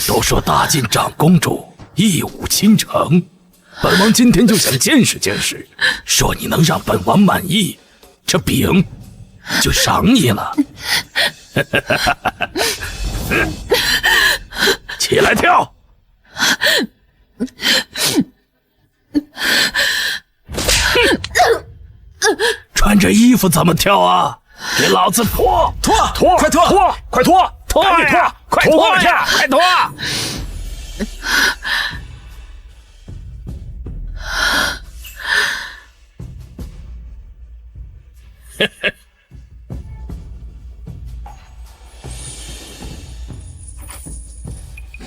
都说大晋长公主一舞倾城，本王今天就想见识见识，说你能让本王满意，这饼就赏你了。起来跳！穿着衣服怎么跳啊？给老子脱！脱！快脱！快脱！脱呀！快脱呀！快脱！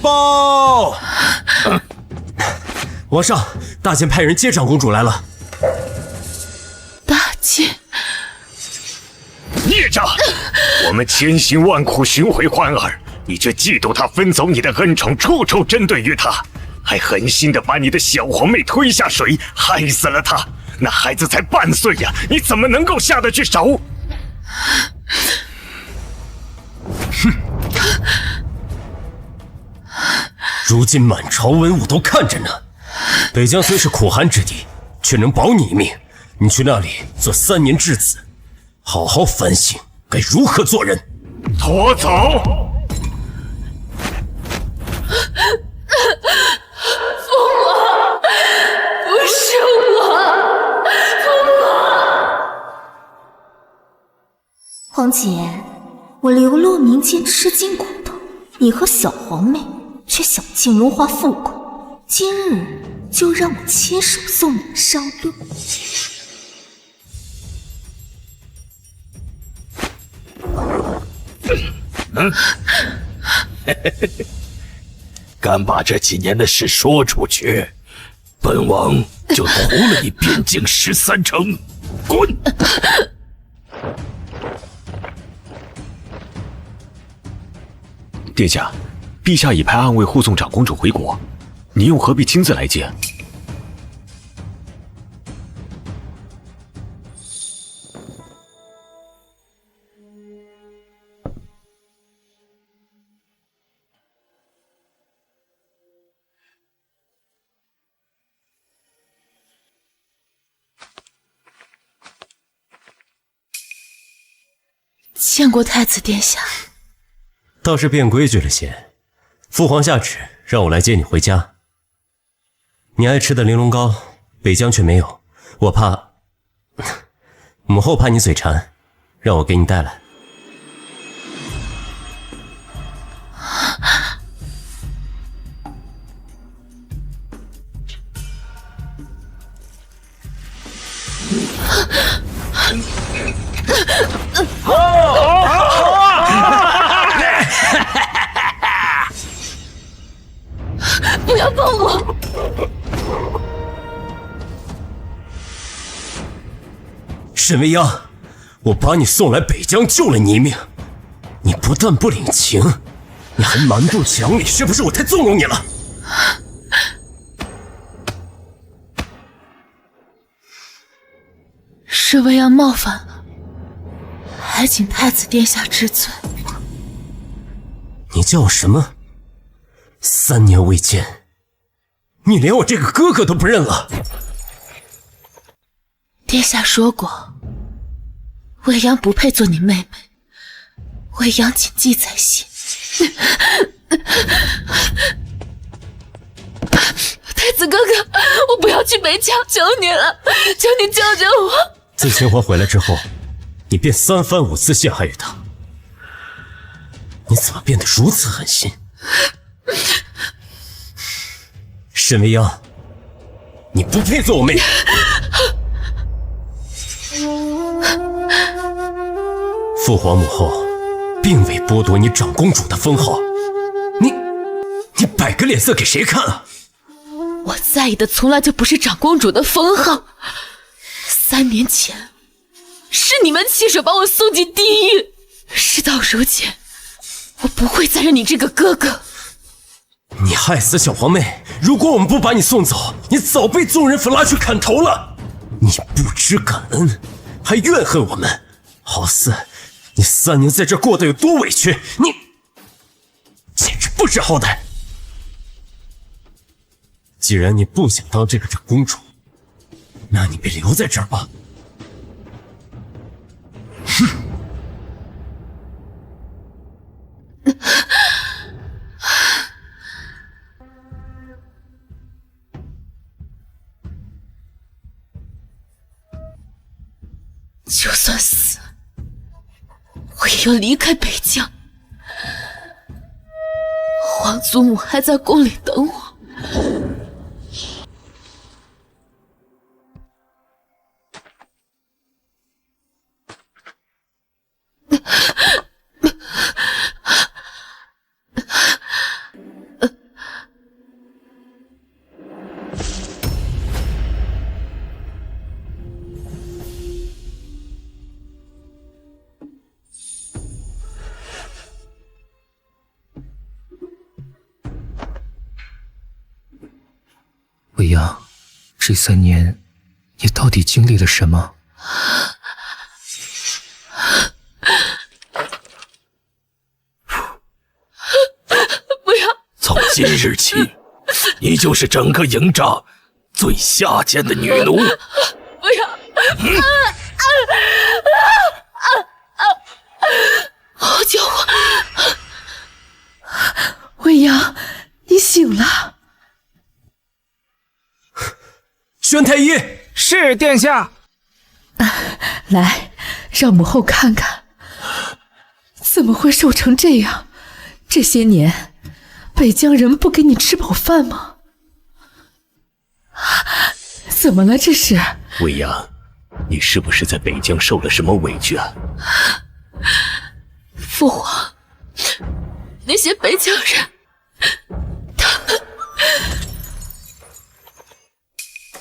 报！皇上，大晋派人接长公主来了。大晋，孽障！我们千辛万苦寻回欢儿，你却嫉妒他分走你的恩宠，处处针对于他，还狠心的把你的小皇妹推下水，害死了她。那孩子才半岁呀，你怎么能够下得去手？哼！如今满朝文武都看着呢。北疆虽是苦寒之地，却能保你一命。你去那里做3年质子，好好反省该如何做人。拖走！父王，不是我，父王。皇姐，我流落民间吃尽苦头，你和小皇妹却享尽荣华富贵，今日就让我亲手送你上路。敢把这几年的事说出去，本王就屠了你边境13城！滚！殿下，陛下已派暗卫护送长公主回国，你又何必亲自来接？见过太子殿下。倒是变规矩了些。父皇下旨让我来接你回家。你爱吃的玲珑糕，北疆却没有，我怕母后怕你嘴馋，让我给你带来。不要碰我！沈未央，我把你送来北疆救了你一命，你不但不领情，你还蛮不讲理，是不是我太纵容你了？是未央冒犯了，还请太子殿下知罪。你叫我什么？3年未见，你连我这个哥哥都不认了。殿下说过，未央不配做你妹妹，未央谨记在心。太子哥哥，我不要去北疆，求你了，求你救救我！自秦皇回来之后，你便3番5次陷害于他，你怎么变得如此狠心？沈未央，你不配做我妹妹。父皇母后并未剥夺你长公主的封号，你摆个脸色给谁看啊？我在意的从来就不是长公主的封号。3年前，是你们亲手把我送进地狱，事到如今，我不会再认你这个哥哥。你害死小皇妹，如果我们不把你送走，你早被众人粉拉去砍头了。你不知感恩，还怨恨我们，好似你3年在这过得有多委屈，你简直不知好歹。既然你不想当这个长公主，那你便留在这儿吧。哼！就算死，我也要离开北疆。皇祖母还在宫里等我。未央，这3年，你到底经历了什么？不要！从今日起，你就是整个营帐最下贱的女奴。不要！好家伙！未央，你醒了。宣太医，是殿下。来，让母后看看，怎么会瘦成这样？这些年，北疆人不给你吃饱饭吗？怎么了？这是？未央，你是不是在北疆受了什么委屈啊？父皇，那些北疆人，他们……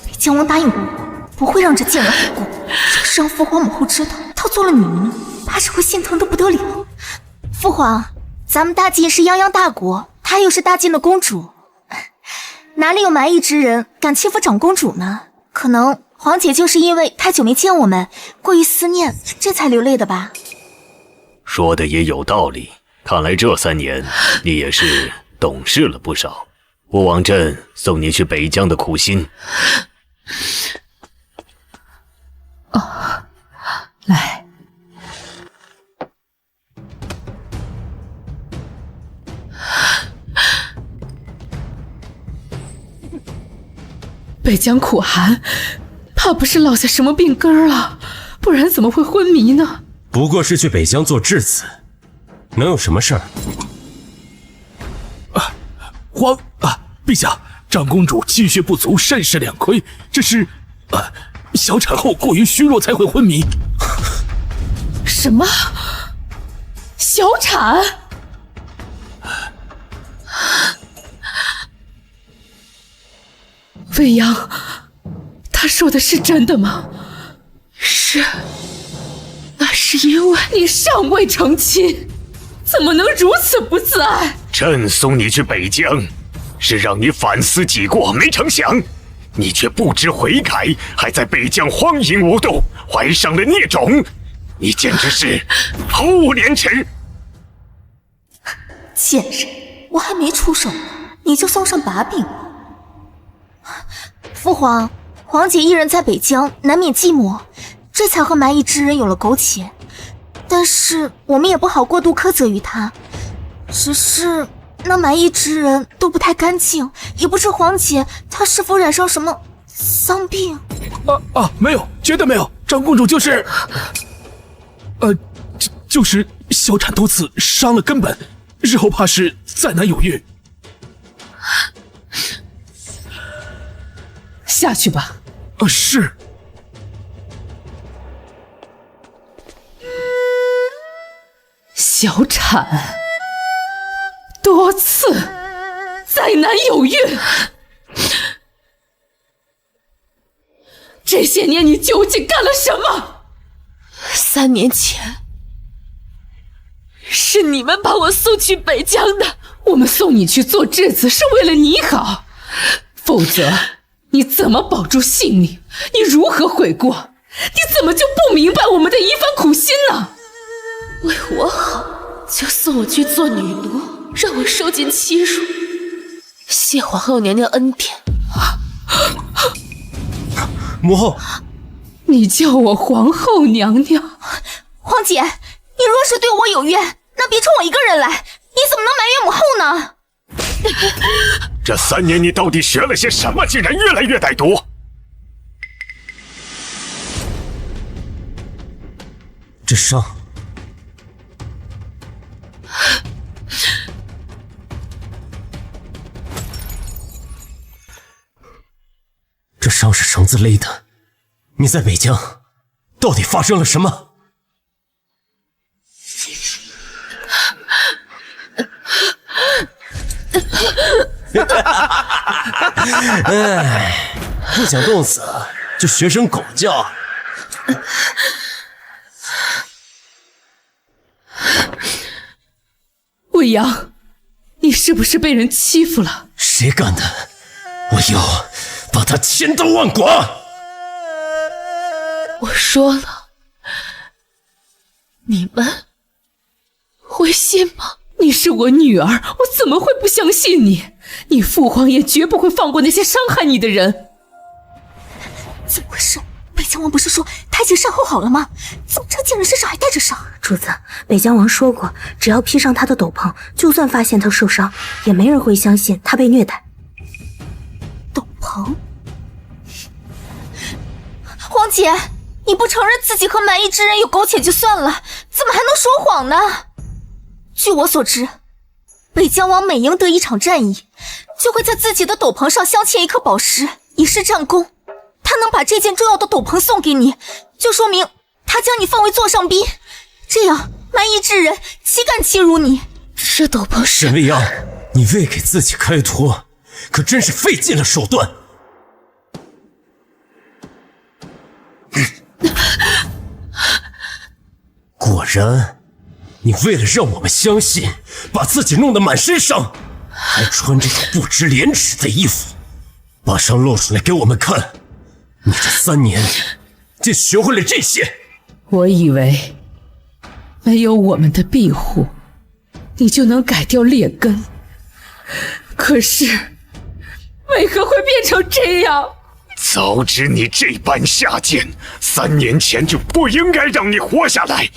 北疆王答应过我，不会让这贱人好过。要是让父皇母后知道她做了女奴，怕是会心疼得不得了。父皇，咱们大晋是泱泱大国，她又是大晋的公主，哪里有蛮夷之人敢欺负长公主呢？可能皇姐就是因为太久没见我们，过于思念，这才流泪的吧。说的也有道理，看来这3年你也是懂事了不少。我王朕送你去北疆的苦心。哦，来。北疆苦寒，怕不是落下什么病根儿了，不然怎么会昏迷呢？不过是去北疆做质子，能有什么事儿？陛下，长公主气血不足，甚是两亏，这是小产后过于虚弱才会昏迷。什么？小产？未央，他说的是真的吗？是，那是因为你尚未成亲，怎么能如此不自爱？朕送你去北疆，是让你反思己过，没成想你却不知悔改，还在北疆荒淫无度，怀上了孽种，你简直是毫无廉耻！贱人，我还没出手，你就送上把柄了。父皇，皇姐一人在北疆，难免寂寞，这才和蛮夷之人有了苟且。但是我们也不好过度苛责于她，只是那蛮夷之人都不太干净，也不知皇姐她是否染上什么丧病。没有，绝对没有，长公主就是就是小产多次，伤了根本，日后怕是再难有孕。下去吧。是。小产多次，再难有孕。这些年你究竟干了什么？3年前，是你们把我送去北疆的。我们送你去做质子是为了你好，否则你怎么保住性命？你如何悔过？你怎么就不明白我们的一番苦心呢？为我好，就送我去做女奴，让我受尽欺辱，谢皇后娘娘恩典。母后，你叫我皇后娘娘？皇姐，你若是对我有怨，那别冲我一个人来，你怎么能埋怨母后呢？这3年你到底学了些什么，竟然越来越歹毒？这伤，这伤是绳子勒的。你在北疆到底发生了什么？哎，不想冻死就学声狗叫。未央，你是不是被人欺负了？谁干的？我要把他千刀万剐！我说了，你们会信吗？你是我女儿，我怎么会不相信你？你父皇也绝不会放过那些伤害你的人。怎么回事？北疆王不是说他已经善后好了吗？怎么这贱人身上还带着伤？主子，北疆王说过，只要披上他的斗篷，就算发现他受伤，也没人会相信他被虐待。斗篷？皇姐，你不承认自己和蛮夷之人有苟且就算了，怎么还能说谎呢？据我所知，北疆王每赢得一场战役，就会在自己的斗篷上镶嵌一颗宝石，以示战功。他能把这件重要的斗篷送给你，就说明他将你放为座上宾，这样蛮夷之人岂敢欺辱你？这斗篷是……沈未央，你为给自己开脱，可真是费尽了手段。果然，你为了让我们相信，把自己弄得满身伤，还穿这种不知廉耻的衣服，把伤露出来给我们看。你这3年竟学会了这些？我以为没有我们的庇护，你就能改掉劣根，可是为何会变成这样？早知你这般下贱，3年前就不应该让你活下来，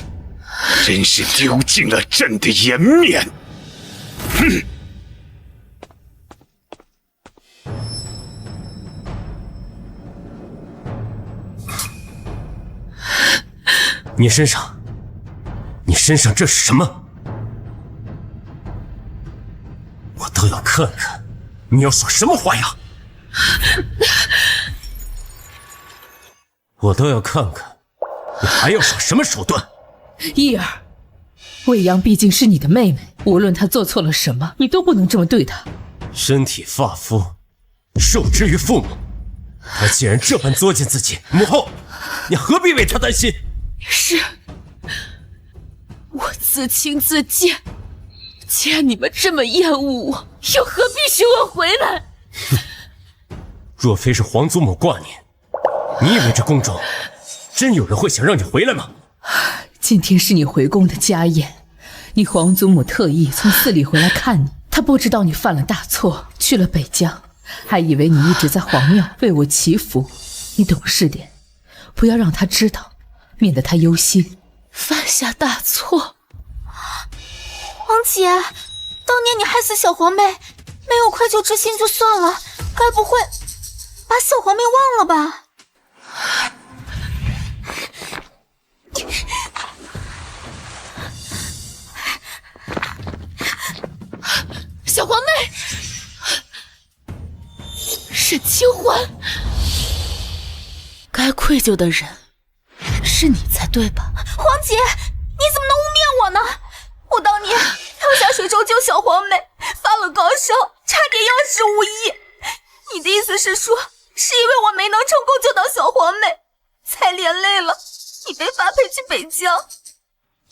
真是丢尽了朕的颜面。哼！你身上这是什么？我倒要看看你要耍什么花样！我倒要看看你还要耍什么手段！依儿，未央毕竟是你的妹妹，无论她做错了什么，你都不能这么对她。身体发肤，受之于父母，她竟然这般作践自己，母后，你何必为她担心？是我自轻自贱，既然你们这么厌恶我，又何必许我回来？若非是皇祖母挂念，你以为这宫中真有人会想让你回来吗？今天是你回宫的家宴，你皇祖母特意从寺里回来看你，她不知道你犯了大错，去了北疆，还以为你一直在皇庙为我祈福。你懂事点，不要让她知道，免得她忧心，犯下大错。皇姐，当年你害死小皇妹，没有愧疚之心就算了，该不会把小皇妹忘了吧？小皇妹，沈清欢，该愧疚的人是你才对吧？皇姐，你怎么能污蔑我呢？我当年跳下水中救小皇妹，发了高烧，差点要死无疑。你的意思是说，是因为我没能成功救到小皇妹，才连累了你被发配去北疆？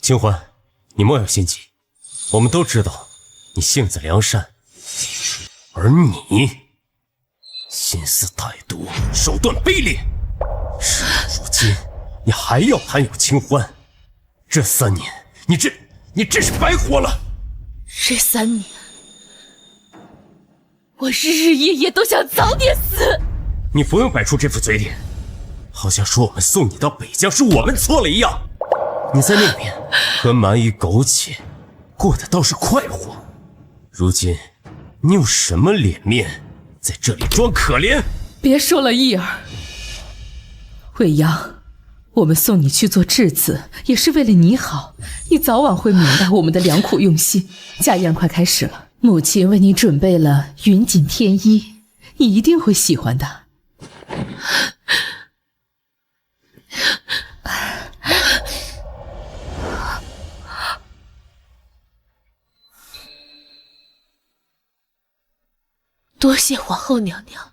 清欢，你莫要心急，我们都知道你性子良善，而你心思歹毒，手段卑劣。事到如今，你还要攀有清欢，这3年，你真是白活了。这3年，我日日夜夜都想早点死。你不用摆出这副嘴脸，好像说我们送你到北疆是我们错了一样。你在那边和蛮夷苟且，过得倒是快活。如今，你有什么脸面在这里装可怜？别说了，义儿。未央，我们送你去做质子，也是为了你好。你早晚会明白我们的良苦用心。家宴快开始了，母亲为你准备了云锦天衣，你一定会喜欢的。多谢皇后娘娘。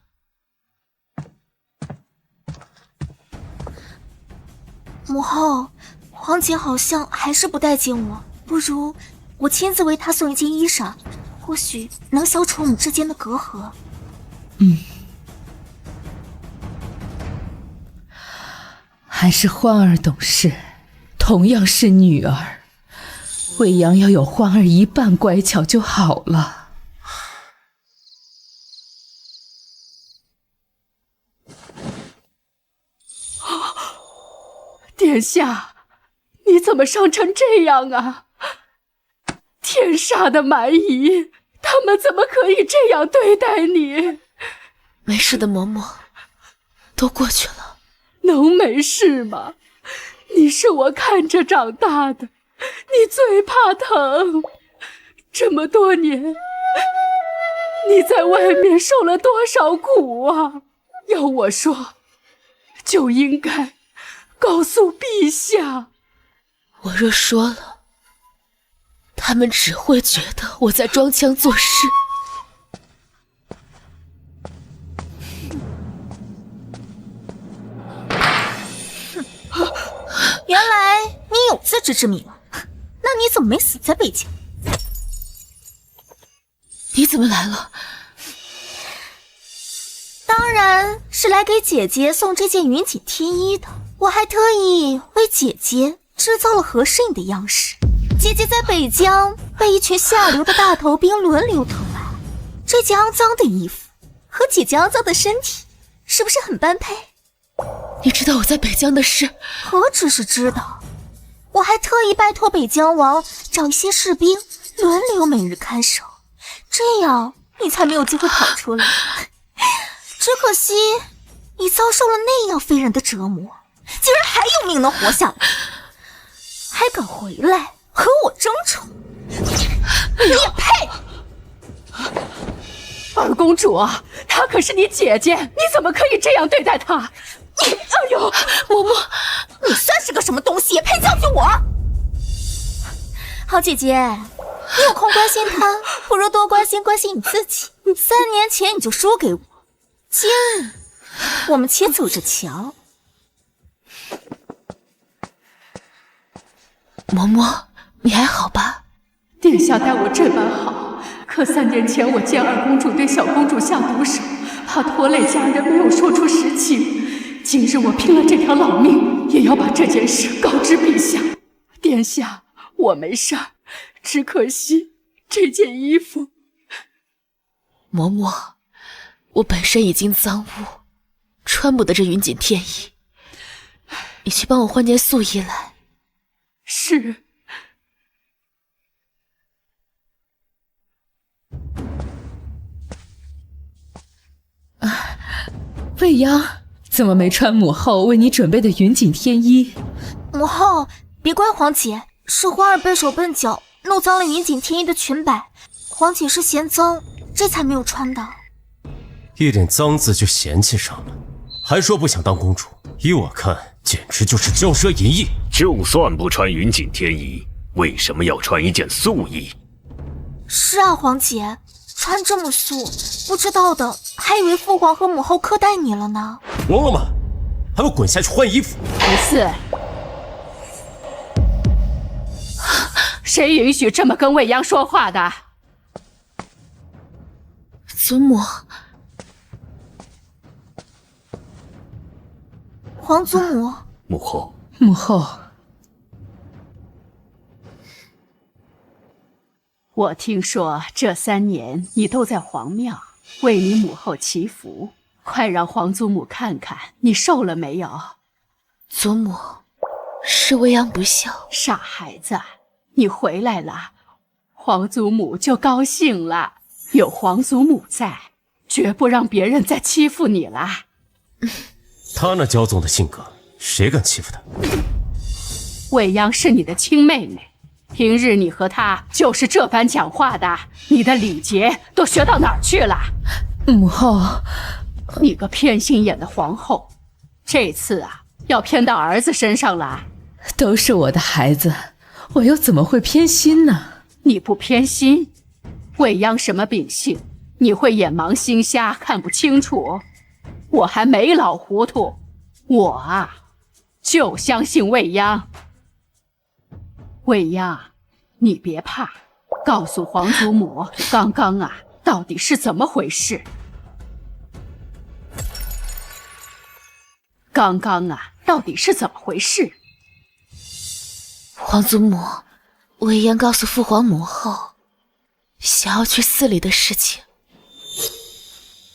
母后，皇姐好像还是不待见我，不如我亲自为她送一件衣裳，或许能消除我们之间的隔阂。还是欢儿懂事，同样是女儿，未央要有欢儿一半乖巧就好了。殿下，你怎么伤成这样啊？天煞的蛮夷，他们怎么可以这样对待你？没事的，嬷嬷，都过去了。能没事吗？你是我看着长大的，你最怕疼。这么多年，你在外面受了多少苦啊？要我说，就应该告诉陛下。我若说了，他们只会觉得我在装腔作势。原来你有自知之明啊，那你怎么没死在北京？你怎么来了？当然是来给姐姐送这件云锦天衣的。我还特意为姐姐制造了合适你的样式。姐姐在北疆被一群下流的大头兵轮流疼爱，这件肮脏的衣服和姐姐肮脏的身体，是不是很般配？你知道我在北疆的事？何止是知道，我还特意拜托北疆王找一些士兵轮流每日看守，这样你才没有机会跑出来。只可惜你遭受了那样非人的折磨，竟然还有命能活下来，还敢回来和我争宠，你也配？二公主啊，她可是你姐姐，你怎么可以这样对待她？哎呦，嬷嬷，你算是个什么东西，也配教训我？好姐姐，你有空关心她，不如多关心关心你自己。3年前你就输给我，今日我们且走着瞧。嬷嬷，你还好吧？殿下待我这般好，可3年前我见二公主对小公主下毒手，怕拖累家人，没有说出实情。今日我拼了这条老命，也要把这件事告知陛下。殿下，我没事儿，只可惜这件衣服。嬷嬷，我本身已经脏污，穿不得这云锦天衣，你去帮我换件素衣来。是。未央，怎么没穿母后为你准备的云锦天衣？母后，别怪皇姐，是花儿笨手笨脚，弄脏了云锦天衣的裙摆。皇姐是嫌脏，这才没有穿的。一点脏字就嫌弃上了，还说不想当公主，依我看，简直就是骄奢淫逸。就算不穿云锦天衣，为什么要穿一件素衣？是啊，皇姐，穿这么素，不知道的还以为父皇和母后苛待你了呢。聋了吗？还不滚下去换衣服！不是，谁允许这么跟未央说话的？祖母，皇祖母，母后，母后，我听说这3年你都在皇庙为你母后祈福，快让皇祖母看看你瘦了没有。祖母，是未央不孝。傻孩子，你回来了，皇祖母就高兴了。有皇祖母在，绝不让别人再欺负你了。他那骄纵的性格，谁敢欺负他？未央是你的亲妹妹，平日你和她就是这般讲话的，你的礼节都学到哪儿去了？母后，你个偏心眼的皇后，这次啊，要偏到儿子身上了。都是我的孩子，我又怎么会偏心呢？你不偏心？未央什么秉性？你会眼盲心瞎，看不清楚？我还没老糊涂，我啊，就相信未央。未央，你别怕，告诉皇祖母，刚刚啊，到底是怎么回事？刚刚啊，到底是怎么回事？皇祖母，未央告诉父皇母后，想要去寺里的事情。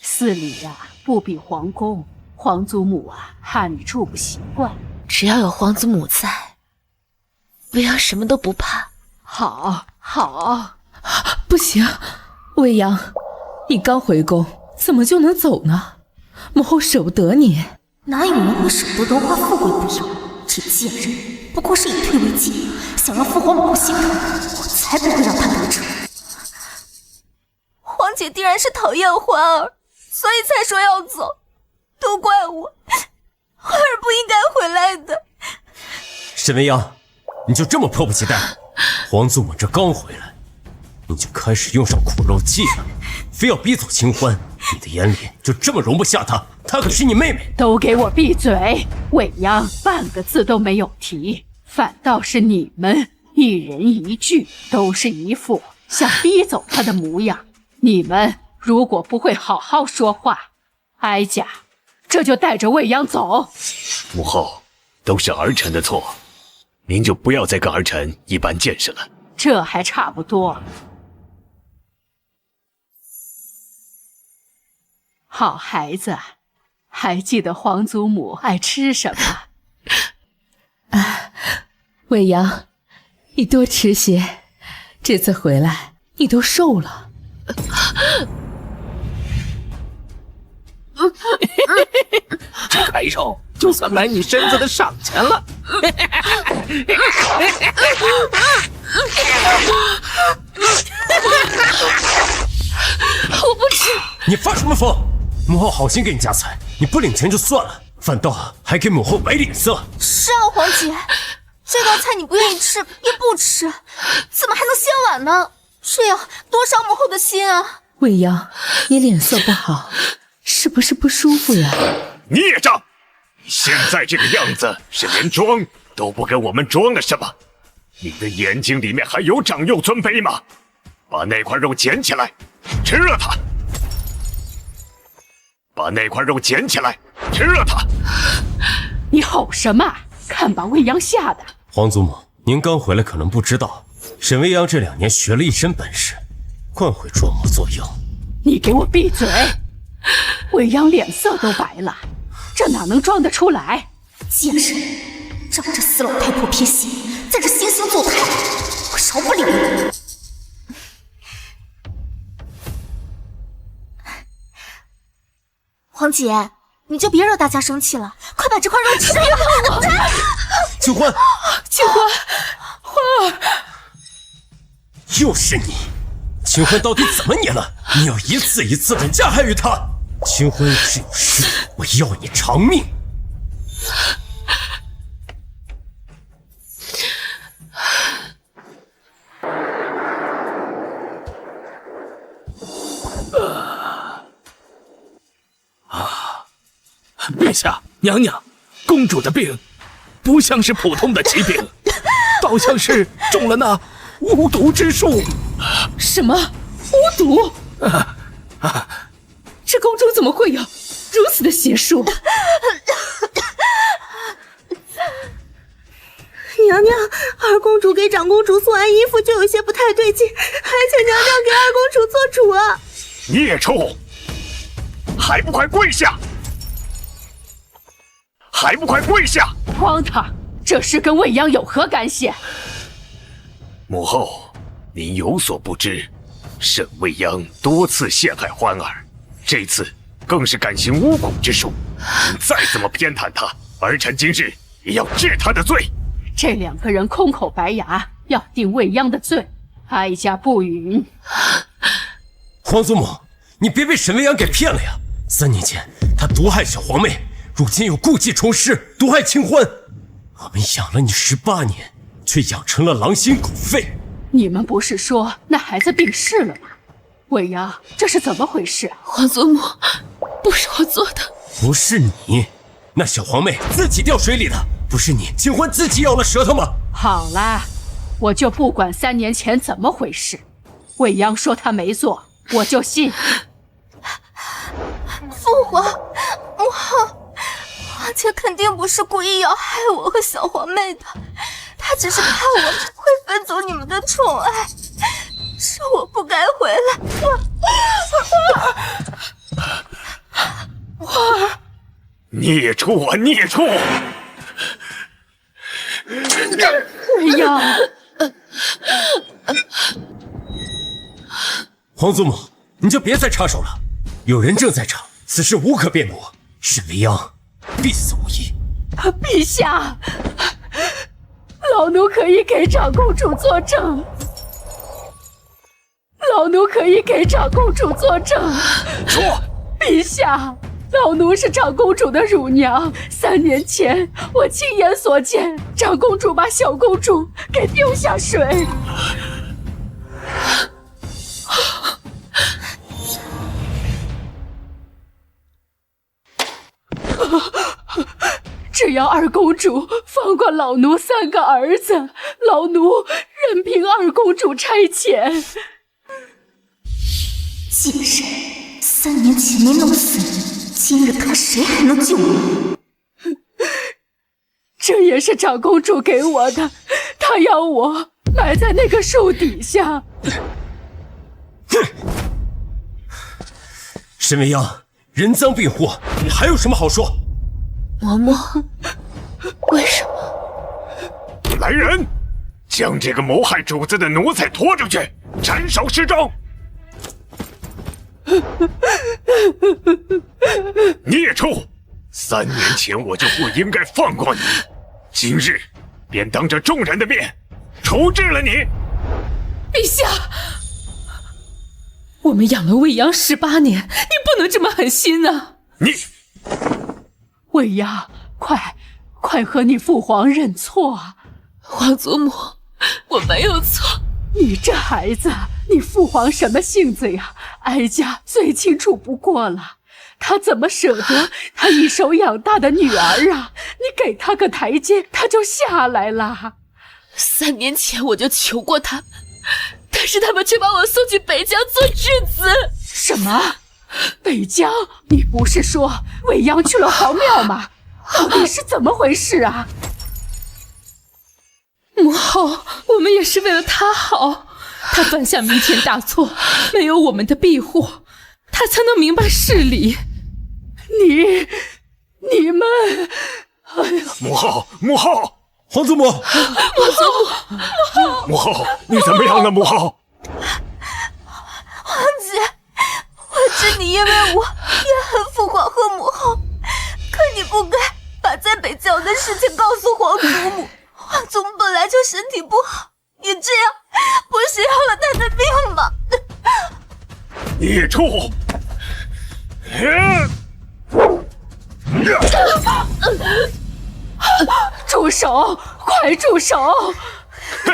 寺里呀，不比皇宫，皇祖母啊，怕你住不习惯。只要有皇祖母在，未央什么都不怕。好，好，不行，未央，你刚回宫，怎么就能走呢？母后舍不得你。哪有人会舍得荣华富贵不要？这贱人不过是以退为进，想让父皇母后心疼，我才不会让他得逞。皇姐必然是讨厌欢儿，所以才说要走，都怪我，欢儿不应该回来的。沈未央，你就这么迫不及待？皇祖母这刚回来，你就开始用上苦肉计了，非要逼走清欢。你的眼里就这么容不下她？她可是你妹妹。都给我闭嘴！未央半个字都没有提，反倒是你们一人一句，都是一副想逼走她的模样。你们如果不会好好说话，哀家这就带着未央走。母后，都是儿臣的错，您就不要再跟儿臣一般见识了。这还差不多。好孩子，还记得皇祖母爱吃什么？未央，你多吃些，这次回来你都瘦了。这块肉就算买你身子的赏钱了。我不吃。你发什么疯？母后好心给你夹菜，你不领钱就算了，反倒还给母后摆脸色。是啊，皇姐，这道菜你不愿意吃也不吃，怎么还能先碗呢？这样多伤母后的心啊！未央，你脸色不好，是不是不舒服呀？孽障！你现在这个样子是连装都不跟我们装了是吗？你的眼睛里面还有长幼尊卑吗？把那块肉捡起来，吃了它！把那块肉捡起来，吃了它！你吼什么？看把未央吓的。皇祖母，您刚回来可能不知道，沈未央这2年学了一身本事，惯会装模作样。你给我闭嘴！未央脸色都白了，这哪能装得出来？贱人，让这死老太婆偏心，在这惺惺作态，我饶不了你！皇姐，你就别惹大家生气了，快把这块肉吃了！清欢，清欢，欢儿，又是你！清欢到底怎么你了？你要一次一次的加害于他。清欢要是有事，我要你偿命！陛下，娘娘，公主的病不像是普通的疾病，倒像是中了那巫毒之术。什么巫毒？这宫中怎么会有如此的邪术？娘娘，二公主给长公主送完衣服就有些不太对劲，还请娘娘给二公主做主啊！孽畜，还不快跪下！还不快跪下！荒唐！这事跟未央有何干系？母后，您有所不知，沈未央多次陷害欢儿，这次更是敢行巫蛊之术。您再怎么偏袒她，儿臣今日也要治她的罪。这两个人空口白牙，要定未央的罪，哀家不允。皇祖母，你别被沈未央给骗了呀！3年前她毒害小皇妹，如今又故技重施，毒害清欢。我们养了你18年，却养成了狼心狗肺。你们不是说那孩子病逝了吗？未央，这是怎么回事？皇祖母，不是我做的。不是你，那小皇妹自己掉水里的，不是你清欢自己咬了舌头吗？好啦，我就不管3年前怎么回事，未央说他没做，我就信。父皇，母后，皇姐肯定不是故意要害我和小皇妹的，她只是怕我会分走你们的宠爱，是我不该回来。孽畜啊，孽畜！未央，皇祖母，你就别再插手了，有人正在场，此事无可辩驳。沈未央必死无疑。陛下，老奴可以给长公主作证。老奴可以给长公主作证。说，陛下，老奴是长公主的乳娘。3年前，我亲眼所见，长公主把小公主给丢下水。只要二公主放过老奴3个儿子，老奴任凭二公主差遣。竟然3年前没弄死你，今日看谁还能救我！这也是长公主给我的，她要我埋在那个树底下。沈未央，人赃并获，你还有什么好说？嬷嬷，为什么？来人，将这个谋害主子的奴才拖出去，斩首示众。孽畜！3年前我就不应该放过你，今日便当着众人的面处置了你。陛下，我们养了未央18年，你不能这么狠心啊！你，未央，快和你父皇认错啊！皇祖母，我没有错。你这孩子，你父皇什么性子呀？哀家最清楚不过了。他怎么舍得他一手养大的女儿啊？你给他个台阶，他就下来了。3年前我就求过他们，但是他们却把我送去北疆做质子。什么？北疆？你不是说未央去了皇庙吗？到底是怎么回事啊？母后，我们也是为了他好。他犯下弥天大错，没有我们的庇护，他才能明白事理。你们，哎呀！母后，母后，皇祖母，母后，你怎么样了？母后，皇姐，我知你因为我也恨父皇和母后，可你不该把在北疆的事情告诉皇祖母。皇祖母本来就身体不好，你这样不是要了他的命吗？孽畜！住手！快住手！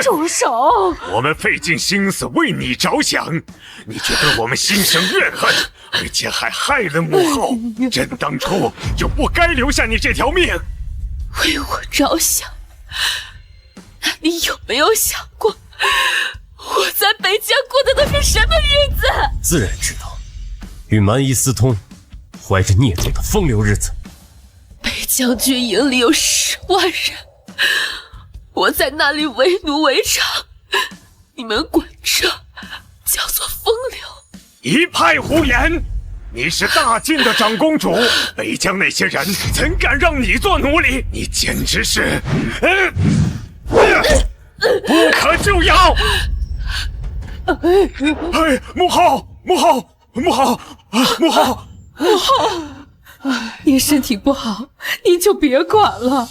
住手！我们费尽心思为你着想，你却对我们心生怨恨，而且还害了母后。朕当初就不该留下你这条命。为我着想，那你有没有想过，我在北疆过的都是什么日子？自然知道，与蛮夷私通，怀着孽种的风流日子。北疆军营里有10万人，我在那里为奴为娼，你们管这叫做风流？一派胡言！你是大晋的长公主，北疆那些人怎敢让你做奴隶？你简直是，不可救药！哎，母后，母后，母后，母后，母后，您身体不好，您就别管了。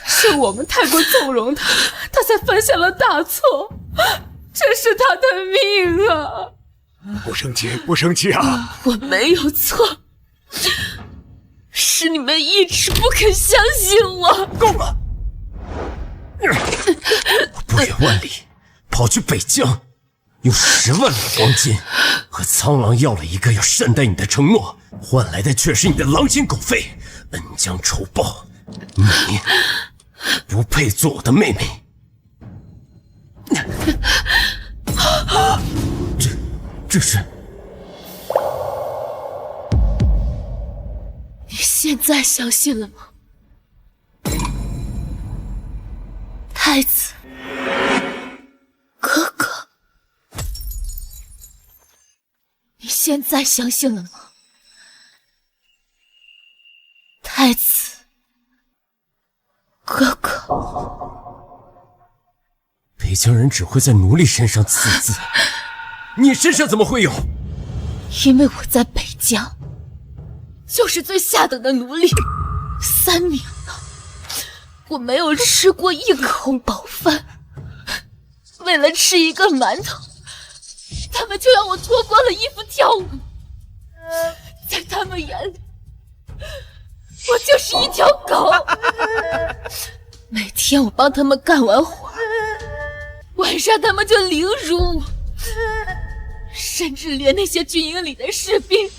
是我们太过纵容他，他才犯下了大错，这是他的命啊！不生气，不生气啊！我没有错，是你们一直不肯相信我。够了！我不远万里跑去北疆，用10万两黄金和苍狼要了一个要善待你的承诺，换来的却是你的狼心狗肺，恩将仇报。你不配做我的妹妹。这是……你现在相信了吗？太子，哥哥，你现在相信了吗？太子，哥哥，北疆人只会在奴隶身上刺字，你身上怎么会有？因为我在北疆，就是最下等的奴隶，3年了，我没有吃过一口饱饭。为了吃一个馒头，他们就让我脱光了衣服跳舞。在他们眼里，我就是一条狗。每天我帮他们干完活，晚上他们就凌辱我，甚至连那些军营里的士兵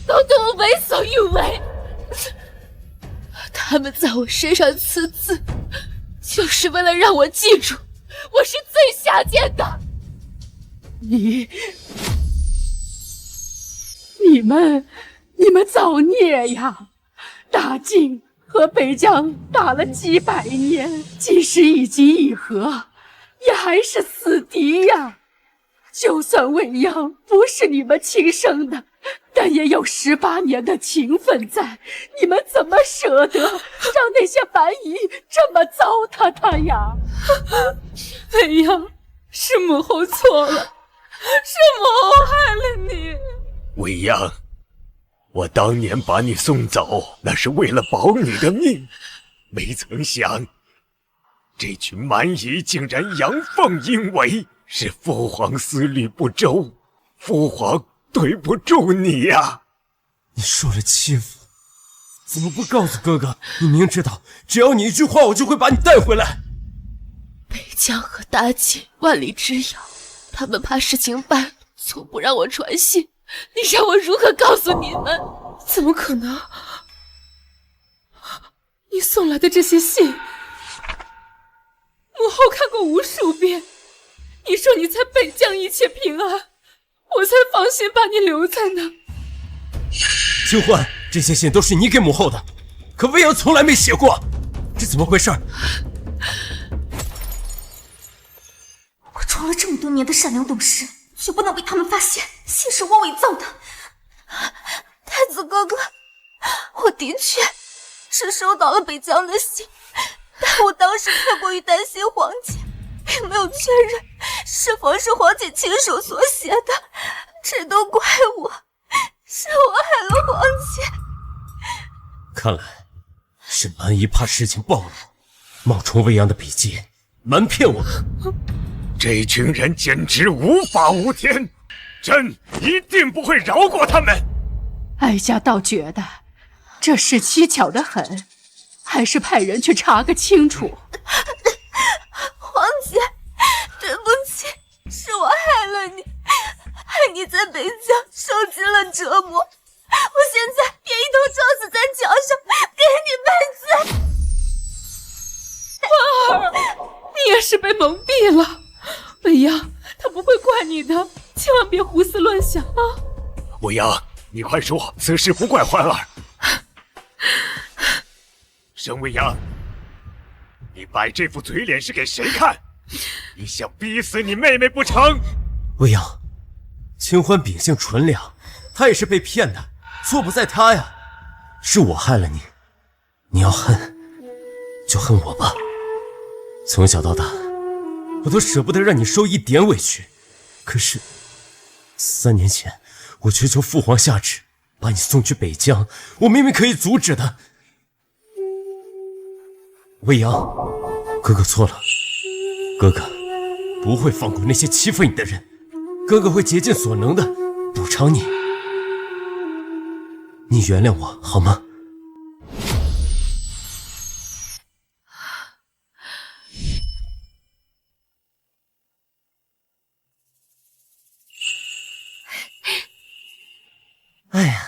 都对我为所欲为。他们在我身上刺字，就是为了让我记住我是最下贱的。你们造孽呀！大晋和北疆打了几百年，即使一击一和，也还是死敌呀。就算未央不是你们亲生的，但也有18年的情分在，你们怎么舍得让那些蛮夷这么糟蹋他呀？未央，是母后错了，是母后害了你。未央，我当年把你送走，那是为了保你的命，没曾想这群蛮夷竟然阳奉阴违，是父皇思虑不周，父皇对不住你呀！你受了欺负，怎么不告诉哥哥？你明知道只要你一句话，我就会把你带回来。北疆和大晋万里之遥，他们怕事情败露，从不让我传信。你让我如何告诉你们？怎么可能？你送来的这些信，母后看过无数遍。你说你在北疆一切平安，我才放心把你留在那。清欢，这些信都是你给母后的，可未央从来没写过，这怎么回事？我装了这么多年的善良懂事，却不能被他们发现信是我伪造的。太子哥哥，我的确是收到了北疆的信，但我当时太过于担心皇姐，并没有确认是否是皇姐亲手所写的，这都怪我，是我害了皇姐。看来是蛮夷怕事情暴露，冒充未央的笔记，瞒骗我们。这群人简直无法无天，朕一定不会饶过他们。哀家倒觉得这事蹊跷得很，还是派人去查个清楚。皇姐，对不起，是我害了你，害你在北疆受尽了折磨。我现在便一头撞死在桥上，给你赔罪。花儿，你也是被蒙蔽了。未央，他不会怪你的，千万别胡思乱想啊！未央，你快说，此事不怪欢儿。沈未央，你摆这副嘴脸是给谁看？你想逼死你妹妹不成？未央，清欢秉性纯良，她也是被骗的，错不在她呀。是我害了你，你要恨就恨我吧。从小到大，我都舍不得让你受一点委屈，可是3年前我却求父皇下旨把你送去北疆，我明明可以阻止的。未央，哥哥错了，哥哥不会放过那些欺负你的人，哥哥会竭尽所能的补偿你。你原谅我好吗？哎呀，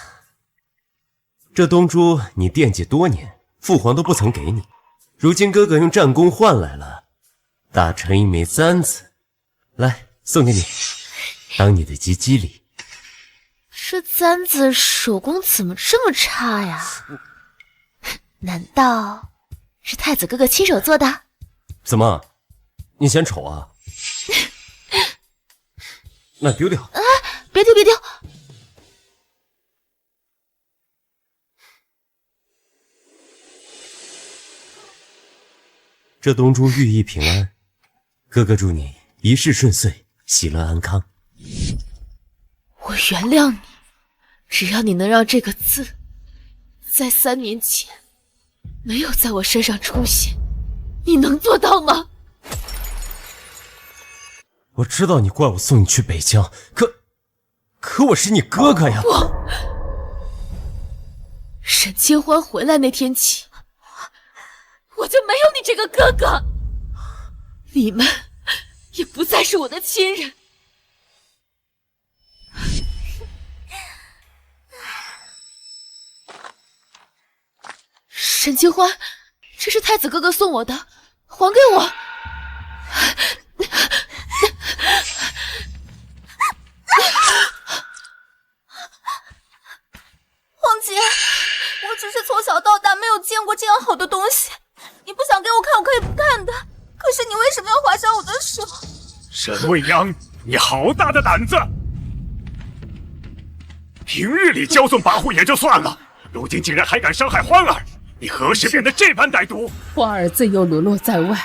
这东珠你惦记多年，父皇都不曾给你，如今哥哥用战功换来了，打成一枚簪子，来送给你，当你的吉吉礼。这簪子手工怎么这么差呀？难道是太子哥哥亲手做的？怎么，你嫌丑啊？那丢掉。啊，别丢别丢。这东珠寓意平安，哥哥祝你一世顺遂，喜乐安康。我原谅你，只要你能让这个字在3年前没有在我身上出现，你能做到吗？我知道你怪我送你去北疆，可我是你哥哥呀！沈清欢回来那天起，我就没有你这个哥哥，你们也不再是我的亲人。沈清欢，这是太子哥哥送我的，还给我。皇姐，我只是从小到大没有见过这样好的东西，你不想给我看，我可以不看的。可是你为什么要划伤我的手？沈未央，你好大的胆子！平日里骄纵跋扈也就算了，如今竟然还敢伤害欢儿，你何时变得这般歹毒？欢儿自幼流落在外，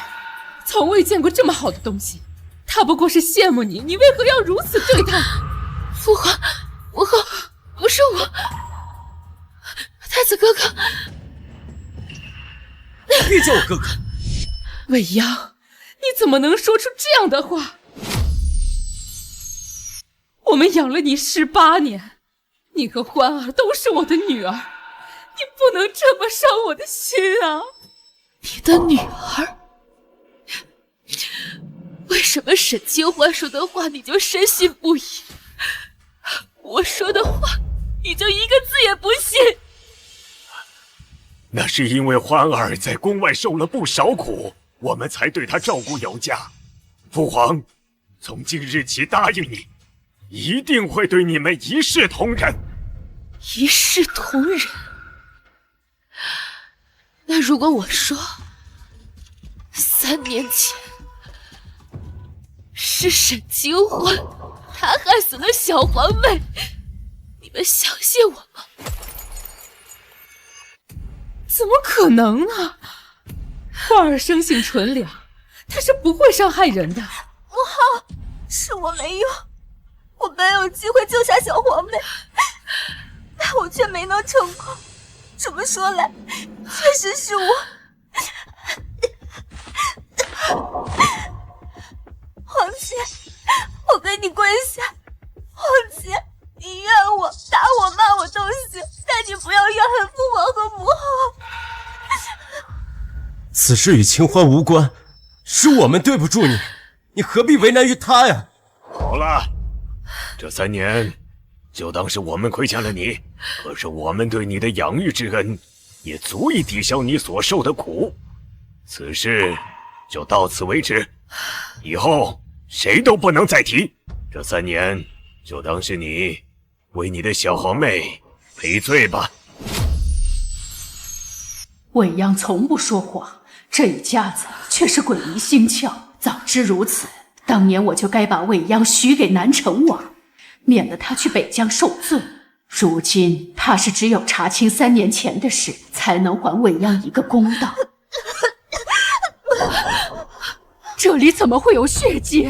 从未见过这么好的东西，他不过是羡慕你，你为何要如此对他？父皇，不是我，太子哥哥，别叫我哥哥！未央，你怎么能说出这样的话？我们养了你18年，你和欢儿都是我的女儿，你不能这么伤我的心啊！你的女儿？为什么沈清欢说的话你就深信不疑？我说的话你就一个字也不信？那是因为欢儿在宫外受了不少苦，我们才对她照顾有加。父皇从今日起答应你，一定会对你们一视同仁。一视同仁？那如果我说3年前是沈清欢他害死了小皇妹，你们相信我吗？怎么可能呢？欢儿生性纯良，她是不会伤害人的。母后，是我没用，我没有机会救下小皇妹，但我却没能成功。这么说来，确实是我。皇姐，我给你跪下。皇姐，你怨我、打我、骂我都行，但你不要怨恨父皇和母后。此事与清欢无关，是我们对不住你，你何必为难于他呀？好了，这3年就当是我们亏欠了你，可是我们对你的养育之恩也足以抵消你所受的苦。此事就到此为止，以后谁都不能再提。这3年就当是你为你的小皇妹赔罪吧。未央从不说谎，这一家子却是鬼迷心窍。早知如此，当年我就该把未央许给南城王，免得他去北疆受罪。如今怕是只有查清3年前的事，才能还未央一个公道。这里怎么会有血迹？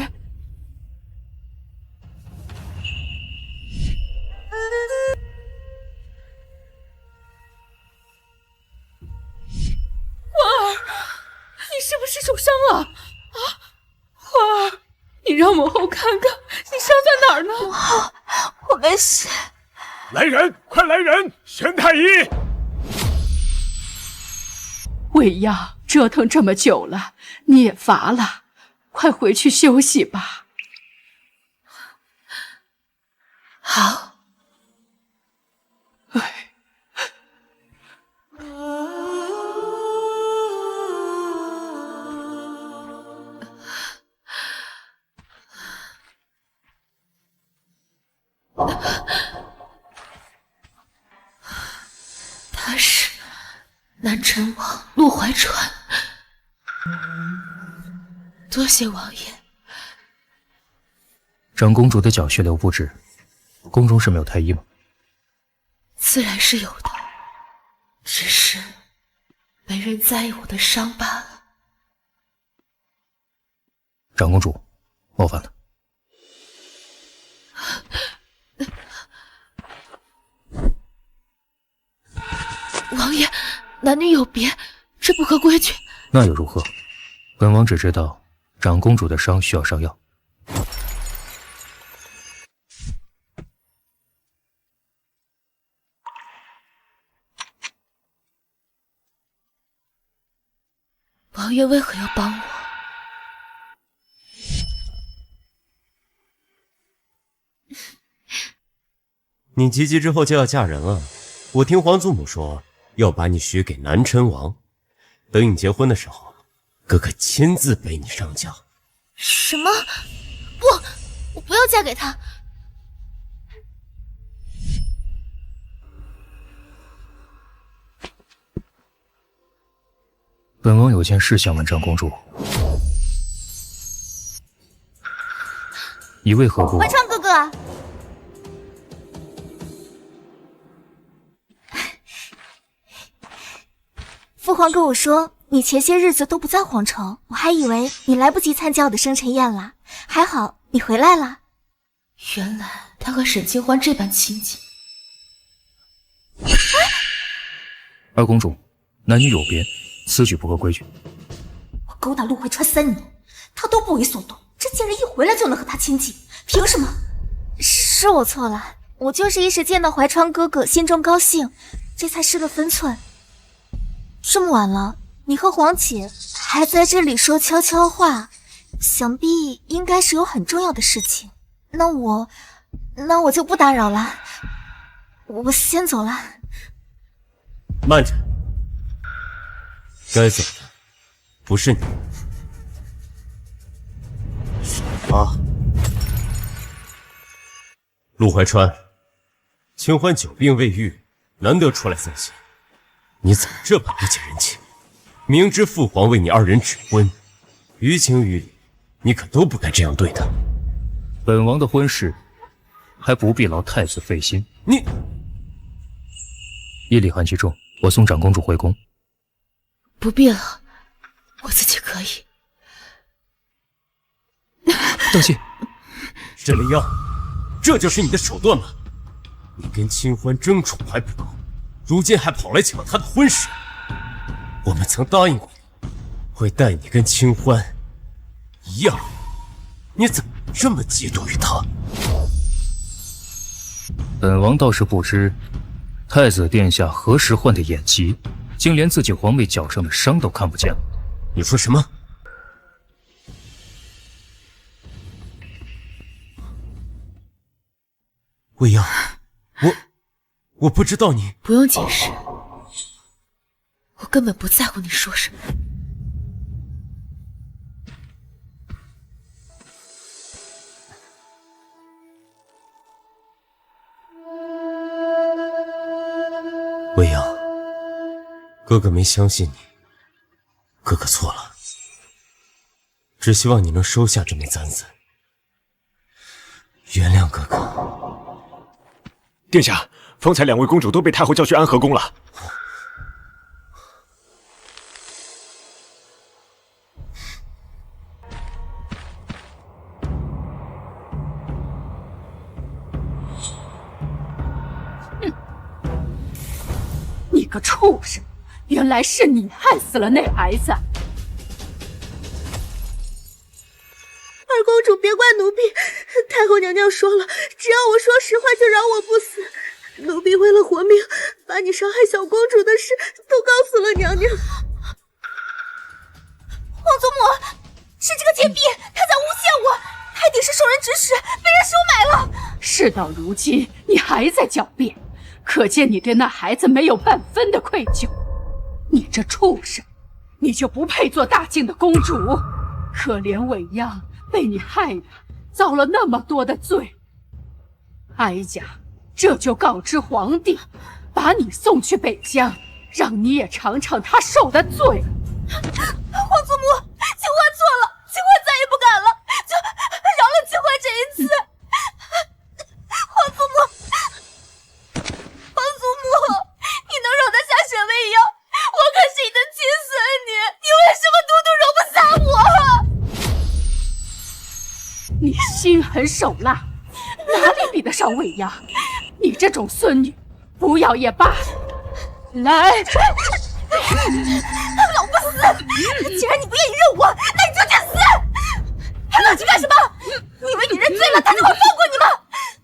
你是不是受伤了？啊，花儿，你让母后看看，你伤在哪儿呢？母后，我没事。来人，快来人！宣太医！未央，折腾这么久了，你也乏了，快回去休息吧。好。他是南城王陆怀川，多谢王爷。长公主的脚血流不止，宫中是没有太医吗？自然是有的，只是没人在意我的伤罢了。长公主，冒犯了。王爷，男女有别，这不合规矩。那又如何？本王只知道长公主的伤需要上药。王爷为何要帮我？你及笄之后就要嫁人了，我听皇祖母说要把你许给南辰王，等你结婚的时候，哥哥亲自背你上轿。什么？不，我不要嫁给他。本王有件事想问长公主，你为何不？怀川哥哥，父皇跟我说你前些日子都不在皇城，我还以为你来不及参加我的生辰宴了。还好你回来了。原来他和沈清欢这般亲近。二公主，男女有别，此举不合规矩。我勾搭陆怀川3年，他都不为所动，这贱人一回来就能和他亲近，凭什么？是我错了，我就是一时见到怀川哥哥，心中高兴，这才失了分寸。这么晚了，你和皇姐还在这里说悄悄话，想必应该是有很重要的事情。那我就不打扰了，我先走了。慢着，该走的不是你。傻瓜！陆怀川，清欢久病未愈，难得出来散心，你怎么这般不解人情？明知父皇为你2人指婚，于情于理，你可都不该这样对他。本王的婚事，还不必劳太子费心。你夜里寒气重，我送长公主回宫。不必了，我自己可以。道谢。沈灵妖，这就是你的手段吗？你跟清欢争宠还不够，如今还跑来抢她的婚事。我们曾答应过你，会待你跟清欢一样，你怎么这么嫉妒于她？本王倒是不知，太子殿下何时换的眼疾，竟连自己皇妹脚上的伤都看不见了。你说什么？未央，我不知道你。不用解释，我根本不在乎你说什么。未央，哥哥没相信你，哥哥错了，只希望你能收下这枚簪子，原谅哥哥。殿下，方才2位公主都被太后叫去安和宫了。你个畜生！原来是你害死了那孩子！二公主，别怪奴婢，太后娘娘说了，只要我说实话，就饶我不死。奴婢为了活命，把你伤害小公主的事都告诉了娘娘。皇祖母，是这个贱婢，她在诬陷我，派底是受人指使，被人收买了。事到如今，你还在狡辩，可见你对那孩子没有半分的愧疚。你这畜生，你就不配做大晋的公主。可怜未央被你害的，遭了那么多的罪。哀家这就告知皇帝，把你送去北疆，让你也尝尝他受的罪。皇祖母，青花错了，青花再也不敢了，就饶了青花这一次。皇祖母，你能容得下沈未央？我可是你的亲孙女，你为什么独独容不下我？你心狠手辣，哪里比得上未央？你这种孙女，不要也罢。来，老不死！既然你不愿意认我，那你就去死！还冷静干什么？你以为你认罪了，他就会放过你吗？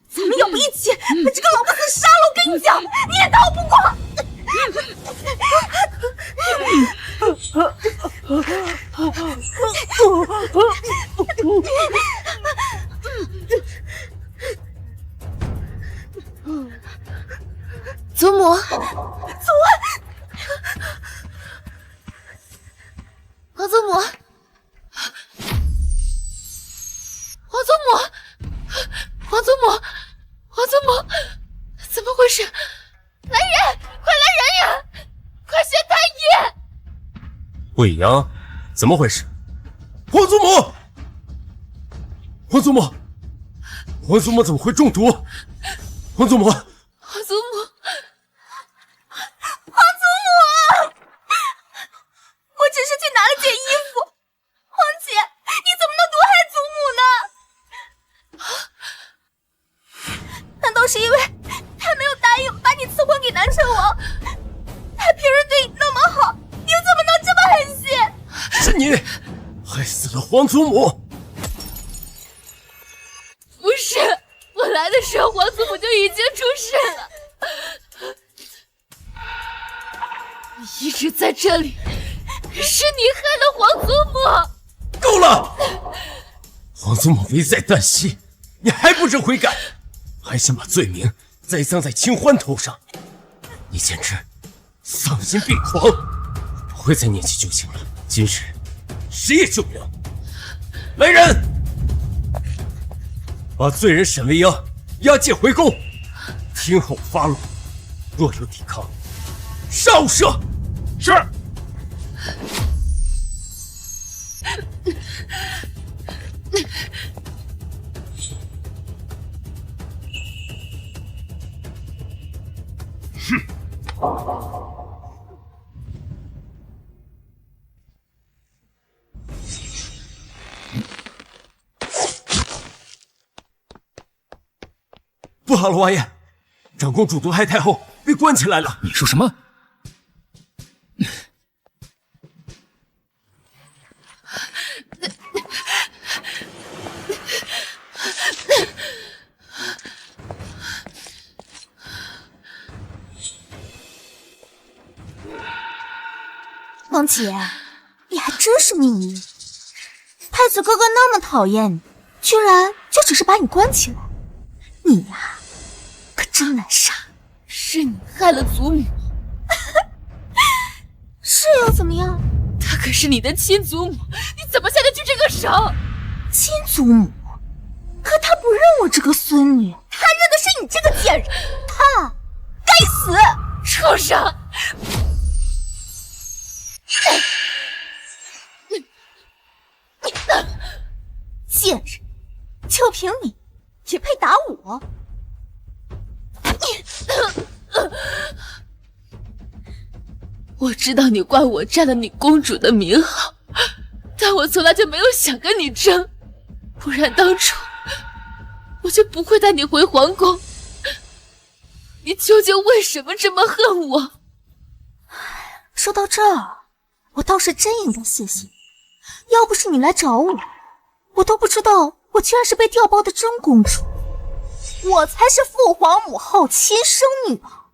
咱们要不一起把这个老不死杀了！我跟你讲，你也逃不过！祖母，皇祖母，皇祖母，皇祖母，皇祖母，怎么回事？来人，快来人呀！快宣太医！未央，怎么回事？皇祖母，皇祖母，皇祖母怎么会中毒？皇祖母，皇祖母，皇祖母，我只是去拿了件衣服。皇姐，你怎么能毒害祖母呢？难道是因为他没有答应把你赐婚给南辰王？他平日对你那么好，你怎么能这么狠心？是你害死了皇祖母！不是，我来的时候皇祖母就已经出事了。一直在这里，是你害了皇祖母。够了！皇祖母危在旦夕，你还不知悔改，还想把罪名栽赃在清欢头上，你简直丧心病狂！不会再念起旧情了，今日谁也救不了。来人，把罪人沈未央押解回宫，听候发落。若有抵抗，杀无赦。是。不好了，王爷，长公主毒害太后，被关起来了。你说什么？王姐，你还真是命硬。太子哥哥那么讨厌你，居然就只是把你关起来，你呀，可真难杀。是你害了祖母。是又怎么样？她可是你的亲祖母，你怎么下得去这个手？亲祖母？可他不认我这个孙女，他认的是你这个贱人，他该死！畜生！贱人，就凭你也配打我？我知道你怪我占了你公主的名号，但我从来就没有想跟你争，不然当初我就不会带你回皇宫。你究竟为什么这么恨我？说到这儿，我倒是真应该谢谢你。要不是你来找我，我都不知道我居然是被调包的真公主，我才是父皇母后亲生女儿。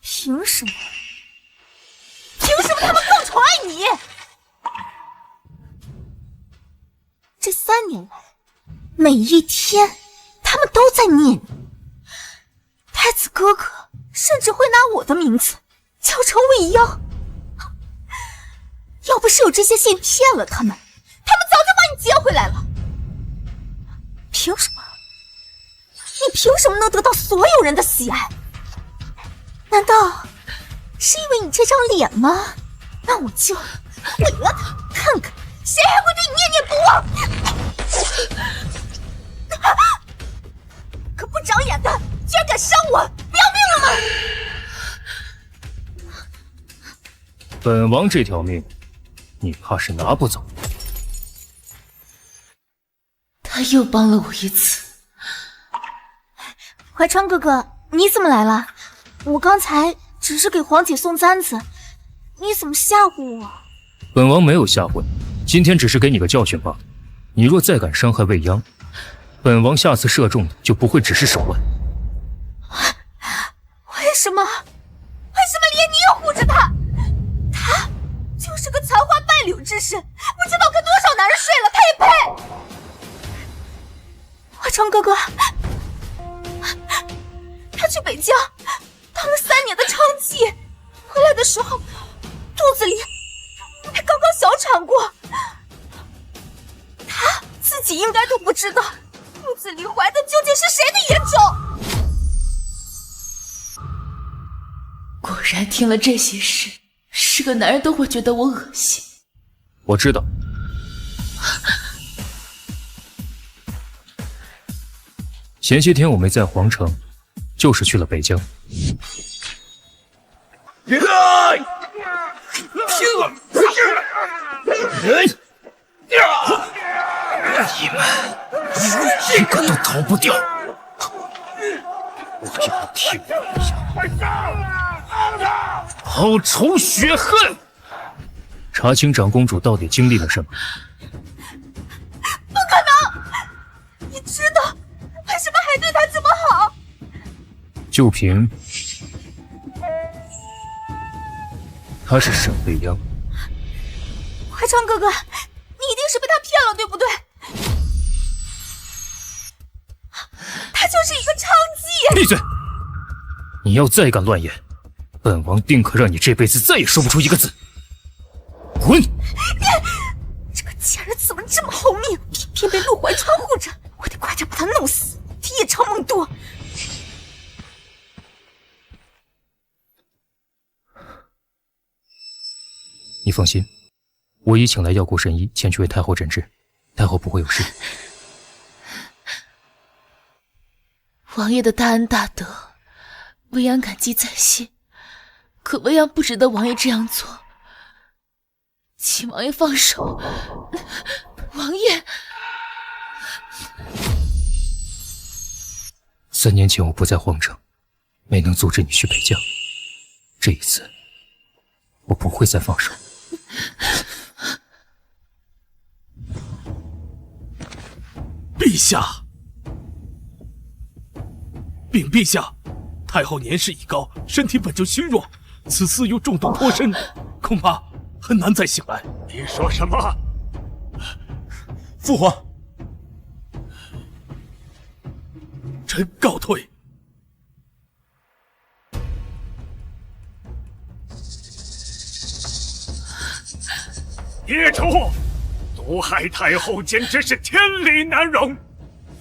凭什么？凭什么他们更宠爱你？这3年来，每一天他们都在念你。太子哥哥甚至会拿我的名字叫成未央。要不是有这些信骗了他们，他们早就把你接回来了。凭什么？你凭什么能得到所有人的喜爱？难道是因为你这张脸吗？那我就毁了它，看看谁还会对你念念不忘！可不长眼的，居然敢伤我，不要命了吗？本王这条命，你怕是拿不走。他又帮了我一次。怀川哥哥，你怎么来了？我刚才只是给皇姐送簪子，你怎么吓唬我？本王没有吓唬你，今天只是给你个教训罢了。你若再敢伤害未央，本王下次射中的就不会只是手腕。为什么连你也护着他？他就是个残花败柳之身，不知道跟多少男人睡了，他也配？怀川哥哥，他去北疆当了3年的娼妓，回来的时候肚子里还刚刚小产过，他自己应该都不知道肚子里怀的究竟是谁的野种。果然听了这些事，是个男人都会觉得我恶心。我知道。前些天我没在皇城，就是去了北疆。你们一个都逃不掉，我就要替我想报仇雪恨。查清长公主到底经历了什么。不可能！你知道为什么还对她这么好？就凭她是沈未央。怀川哥哥，你一定是被他骗了，对不对？他就是一个娼妓。闭嘴！你要再敢乱言，本王定可让你这辈子再也说不出一个字。滚！这个贱人怎么这么好命，偏被陆怀川护着，我得快点把他弄死，他夜长梦多。你放心，我已请来药国神医前去为太后诊治，太后不会有事。王爷的大恩大德，未央感激在心。可未央不值得王爷这样做，请王爷放手。王爷，3年前我不在皇城，没能阻止你去北疆。这一次，我不会再放手。陛下，禀陛下，太后年事已高，身体本就虚弱，此次又中毒脱身，恐怕很难再醒来。你说什么？父皇，臣告退。孽畜，毒害太后简直是天理难容！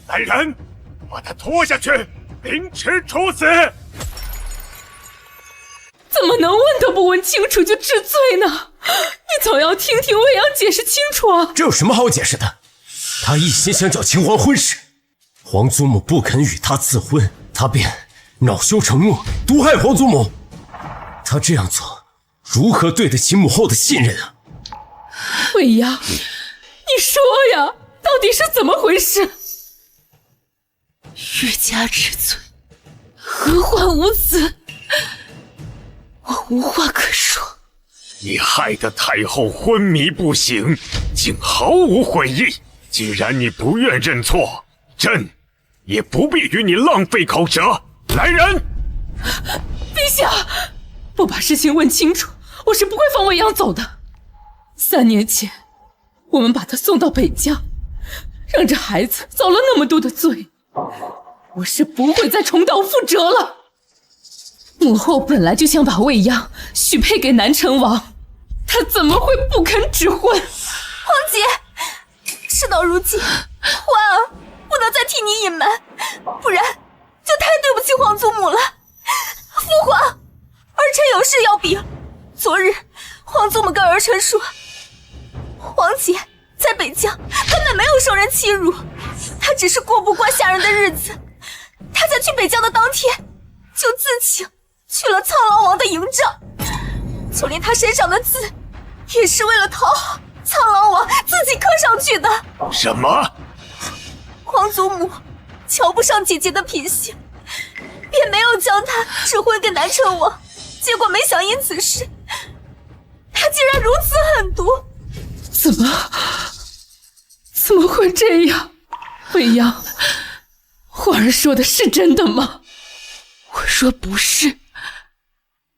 来人，把他拖下去，凌迟处死！怎么能问都不问清楚就治罪呢？你总要听听未央解释清楚啊！这有什么好解释的？他一心想找秦皇婚事，皇祖母不肯与他赐婚，他便恼羞成怒，毒害皇祖母。他这样做，如何对得起母后的信任啊？未央，你说呀，到底是怎么回事？欲加之罪，何患无辞？我无话可说。你害得太后昏迷不醒，竟毫无悔意。既然你不愿认错，朕也不必与你浪费口舌。来人！陛下，不把事情问清楚，我是不会放未央走的。3年前，我们把她送到北疆，让这孩子遭了那么多的罪，我是不会再重蹈覆辙了。母后本来就想把未央许配给南城王，她怎么会不肯指婚？皇姐，事到如今，欢儿不能再替你隐瞒，不然就太对不起皇祖母了。父皇，儿臣有事要禀。昨日皇祖母跟儿臣说，皇姐在北疆根本没有受人欺辱，她只是过不惯下人的日子。她在去北疆的当天，就自请去了苍狼王的营帐，就连她身上的字，也是为了讨好苍狼王自己刻上去的。什么？皇祖母瞧不上姐姐的品行，便没有将她指婚给南城王，结果没想因此事，她竟然如此狠毒。怎么会这样？未央，婉儿说的是真的吗？我说不是，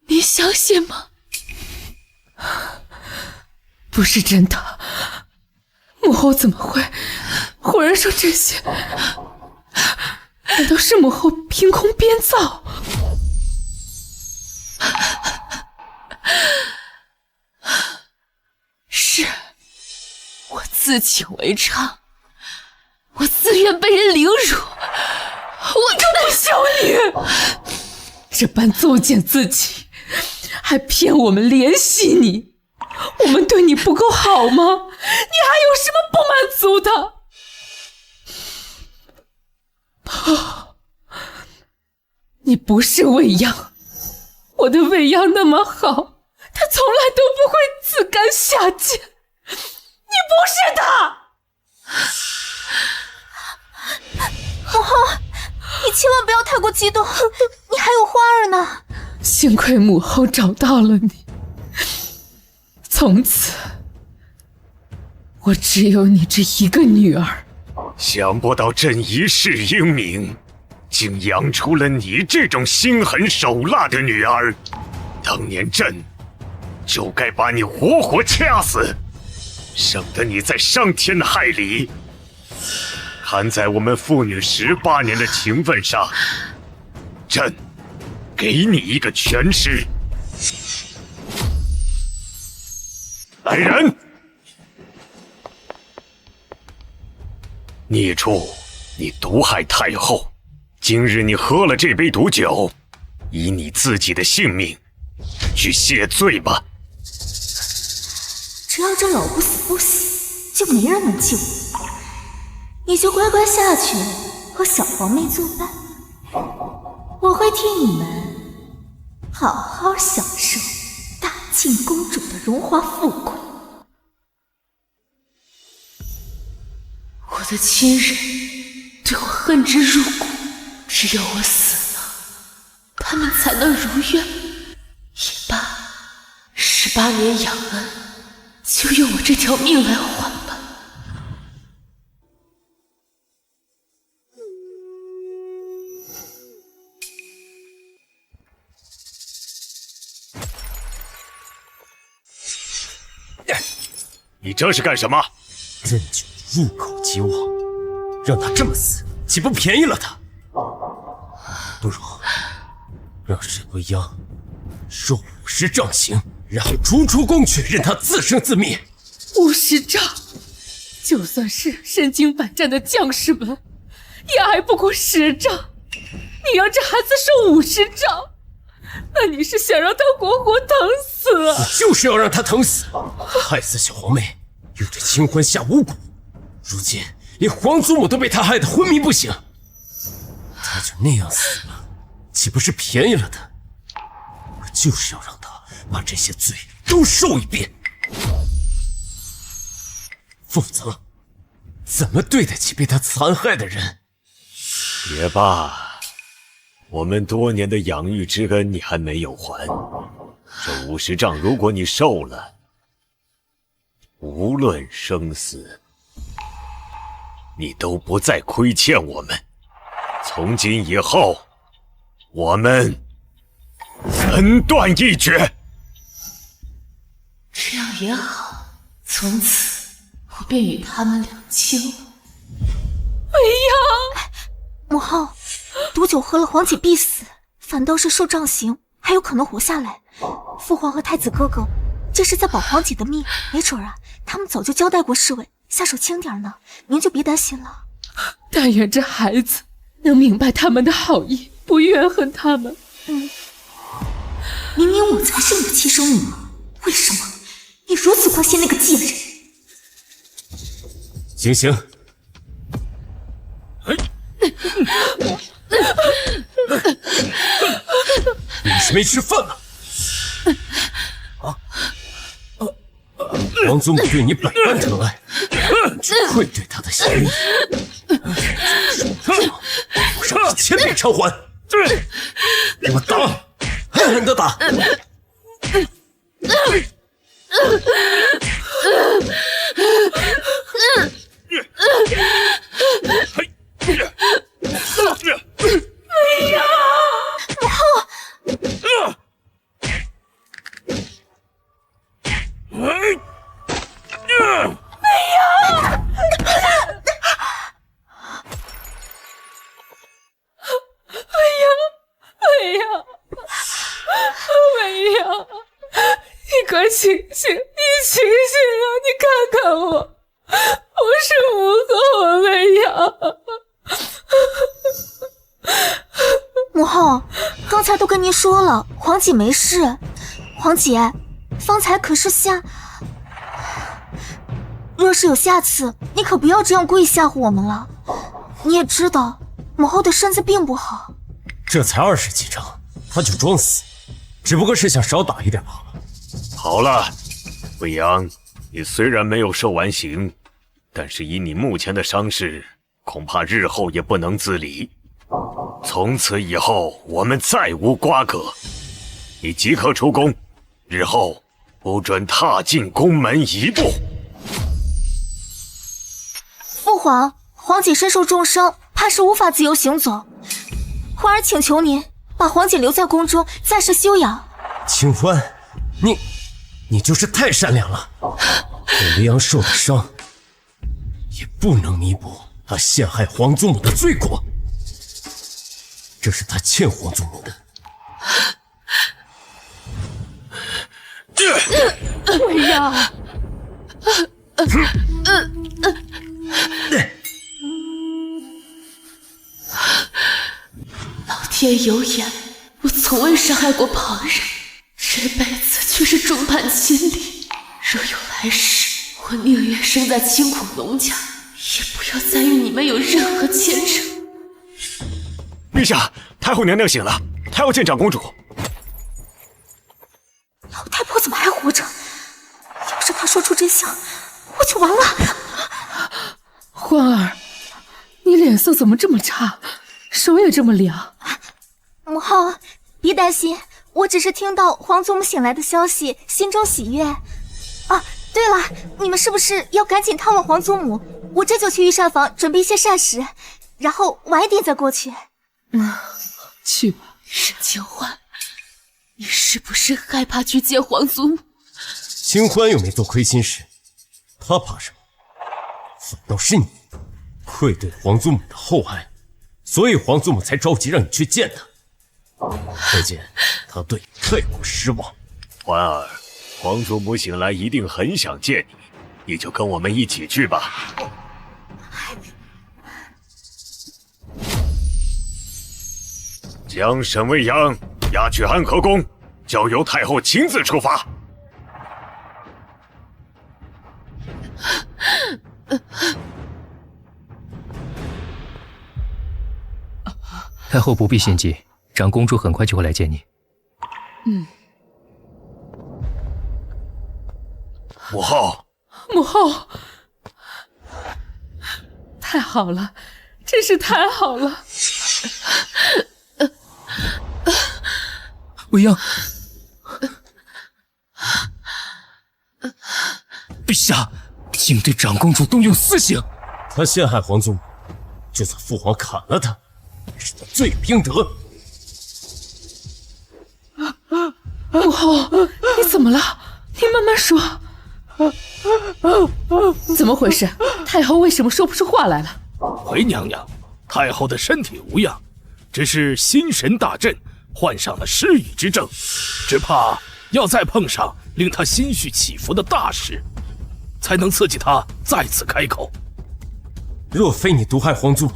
你相信吗？不是真的，母后怎么会忽然说这些？难道是母后凭空编造？是，我自请为娼，我自愿被人凌辱，我就不羞你！这般作践自己，还骗我们怜惜你，我们对你不够好吗？你还有什么不满足的？你不是未央，我的未央那么好，她从来都不会自甘下贱。你不是的！母后，你千万不要太过激动，你还有花儿呢。幸亏母后找到了你，从此我只有你这一个女儿。想不到朕一世英名，竟养出了你这种心狠手辣的女儿。当年朕就该把你活活掐死，省得你在伤天害理。看在我们父女18年的情分上，朕给你一个全尸。来人！孽畜，你毒害太后，今日你喝了这杯毒酒，以你自己的性命去谢罪吧。只要这老不死不息，就没人能救我。你就乖乖下去和小皇妹作伴，我会替你们好好享受大庆公主的荣华富贵。我的亲人对我恨之入骨，只有我死了，他们才能如愿。也罢，18年养恩，就用我这条命来换吧。你这是干什么？任酒入口即亡，让他这么死，岂不便宜了他？不如让沈未央受50杖刑，然后逐出宫去，任他自生自灭。50杖，就算是身经百战的将士们，也还不过10丈，你让这孩子受50丈，那你是想让他活活疼死啊？我就是要让他疼死，害死小皇妹，又对清欢下巫蛊，如今连皇祖母都被他害得昏迷不醒，他就那样死了，岂不是便宜了他？我就是要让他把这些罪都受一遍，否则怎么对得起被他残害的人？也罢，我们多年的养育之恩你还没有还，这50丈如果你受了，无论生死，你都不再亏欠我们。从今以后，我们分断一决。这样也好，从此我便与他们两清了。未央，母后，毒酒喝了皇姐必死，反倒是受杖刑，还有可能活下来。父皇和太子哥哥这是在保皇姐的命，没准啊，他们早就交代过侍卫下手轻点呢，您就别担心了。但愿这孩子能明白他们的好意，不怨恨他们。明明我才是你的亲生女儿，为什么你如此关心那个贱人？行刑！你是没吃饭吗？皇祖母对你百般疼爱，只愧对她的心意。我让你1000倍偿还！给我打，狠狠的打！母后，未央，你快醒醒！你醒醒啊！你看看我，我是无辜啊！未央，母后，刚才都跟您说了，皇姐没事。皇姐，方才可是下……若是有下次，你可不要这样故意吓唬我们了。你也知道，母后的身子并不好。这才20几丈，他就装死，只不过是想少打一点罢了。好了，未央，你虽然没有受完刑，但是以你目前的伤势，恐怕日后也不能自理。从此以后，我们再无瓜葛。你即刻出宫，日后不准踏进宫门一步。父皇，皇姐身受重伤，怕是无法自由行走。皇儿请求您把皇姐留在宫中，暂时休养。清欢，你就是太善良了。这未央受的伤，也不能弥补他陷害皇祖母的罪过。这是他欠皇祖母的。未央，老天有眼，我从未伤害过旁人，这辈子却是众叛亲离。若有来世，我宁愿生在清苦农家，也不要再与你们有任何牵扯。陛下，太后娘娘醒了，她要见长公主。老太婆怎么还活着？要是她说出真相，我就完了。欢儿，你脸色怎么这么差，手也这么凉？母后，别担心，我只是听到皇祖母醒来的消息，心中喜悦。啊，对了，你们是不是要赶紧探望皇祖母？我这就去御膳房准备一些膳食，然后晚一点再过去。去吧。沈清欢，你是不是害怕去见皇祖母？清欢又没做亏心事，他怕什么？反倒是你愧对皇祖母的厚爱，所以皇祖母才着急让你去见她。可见他对你太过失望。欢儿，皇祖母醒来一定很想见你，你就跟我们一起去吧。将沈未央押去安和宫，交由太后亲自处罚。太后不必心急，长公主很快就会来见你。母后，母后，太好了，真是太好了！未央，陛下竟对长公主动用私刑，他陷害皇宗，就算父皇砍了他，也是他罪有应得。母后，你怎么了？你慢慢说。怎么回事？太后为什么说不出话来了？回娘娘，太后的身体无恙，只是心神大振，患上了失语之症，只怕要再碰上令她心绪起伏的大事，才能刺激她再次开口。若非你毒害皇祖母，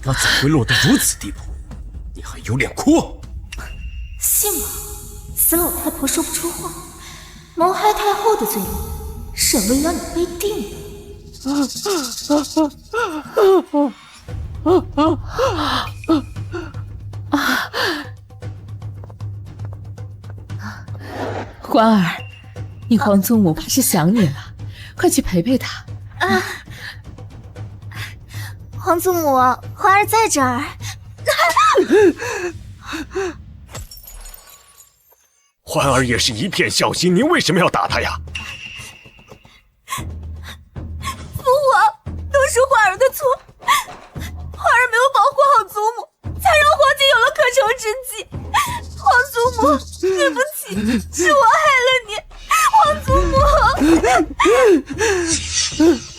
他怎会落得如此地步？你还有脸哭？信吗？死老太婆说不出话，谋害太后的罪名，沈未央你被定了。欢儿，你皇祖母怕是想你了，快去陪陪她。皇祖母，欢儿在这儿。欢儿也是一片孝心，您为什么要打他呀？父皇，都是欢儿的错，欢儿没有保护好祖母，才让皇姐有了可乘之机。皇祖母，对不起，是我害了你。皇祖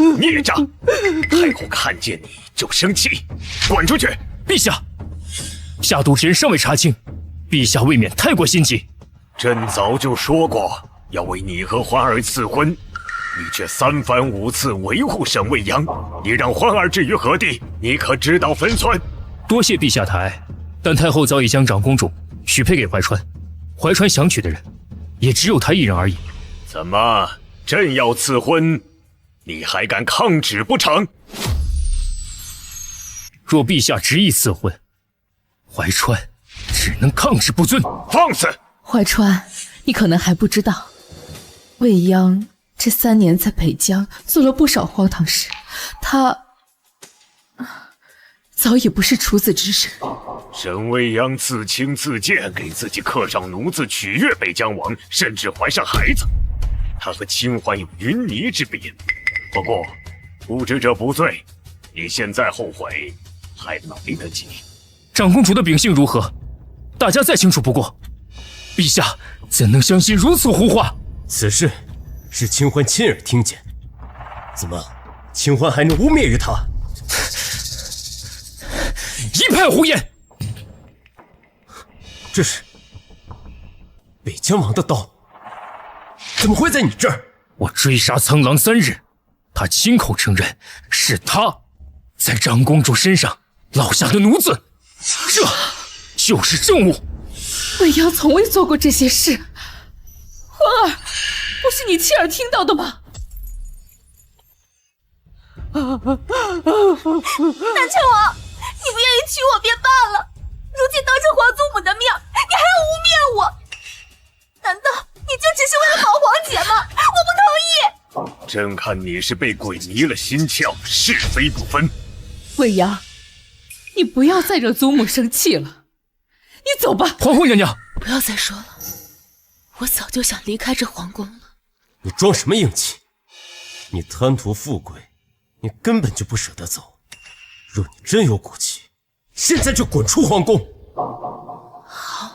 母，孽障！太后看见你就生气，滚出去！陛下，下毒之人尚未查清，陛下未免太过心急。朕早就说过要为你和欢儿赐婚，你却三番五次维护沈未央，你让欢儿置于何地？你可知道分寸？多谢陛下抬爱，但太后早已将长公主许配给怀川，怀川想娶的人也只有她一人而已。怎么，朕要赐婚，你还敢抗旨不成？若陛下执意赐婚，怀川只能抗旨不遵。放肆！怀川，你可能还不知道，未央这3年在北疆做了不少荒唐事，他早已不是处子之身。沈未央自轻自贱，给自己刻上奴字，取悦北疆王，甚至怀上孩子。他和清欢有云泥之别。不过，不知者不罪，你现在后悔还来得及。长公主的秉性如何，大家再清楚不过。陛下怎能相信如此胡话？此事是清欢亲耳听见，怎么清欢还能污蔑于他？一派胡言！这是北疆王的刀，怎么会在你这儿？我追杀苍狼3日，他亲口承认是他在长公主身上烙下的奴字，这就是证物。未央从未做过这些事，欢儿，不是你亲耳听到的吗？南城王，你不愿意娶我便罢了，如今当着皇祖母的面，你还要污蔑我，难道你就只是为了保皇姐吗？我不同意。朕看你是被鬼迷了心窍，是非不分。未央，你不要再惹祖母生气了，你走吧。皇后娘娘，不要再说了，我早就想离开这皇宫了。你装什么硬气？你贪图富贵，你根本就不舍得走。若你真有骨气，现在就滚出皇宫。好。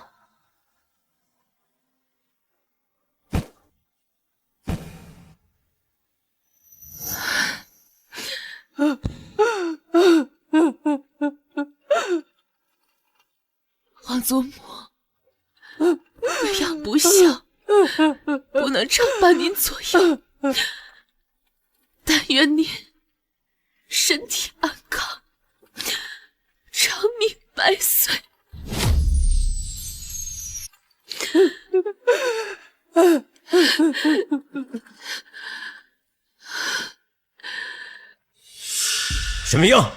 皇祖母，未央不孝，不能常伴您左右。但愿您身体安康，长命百岁。沈未央，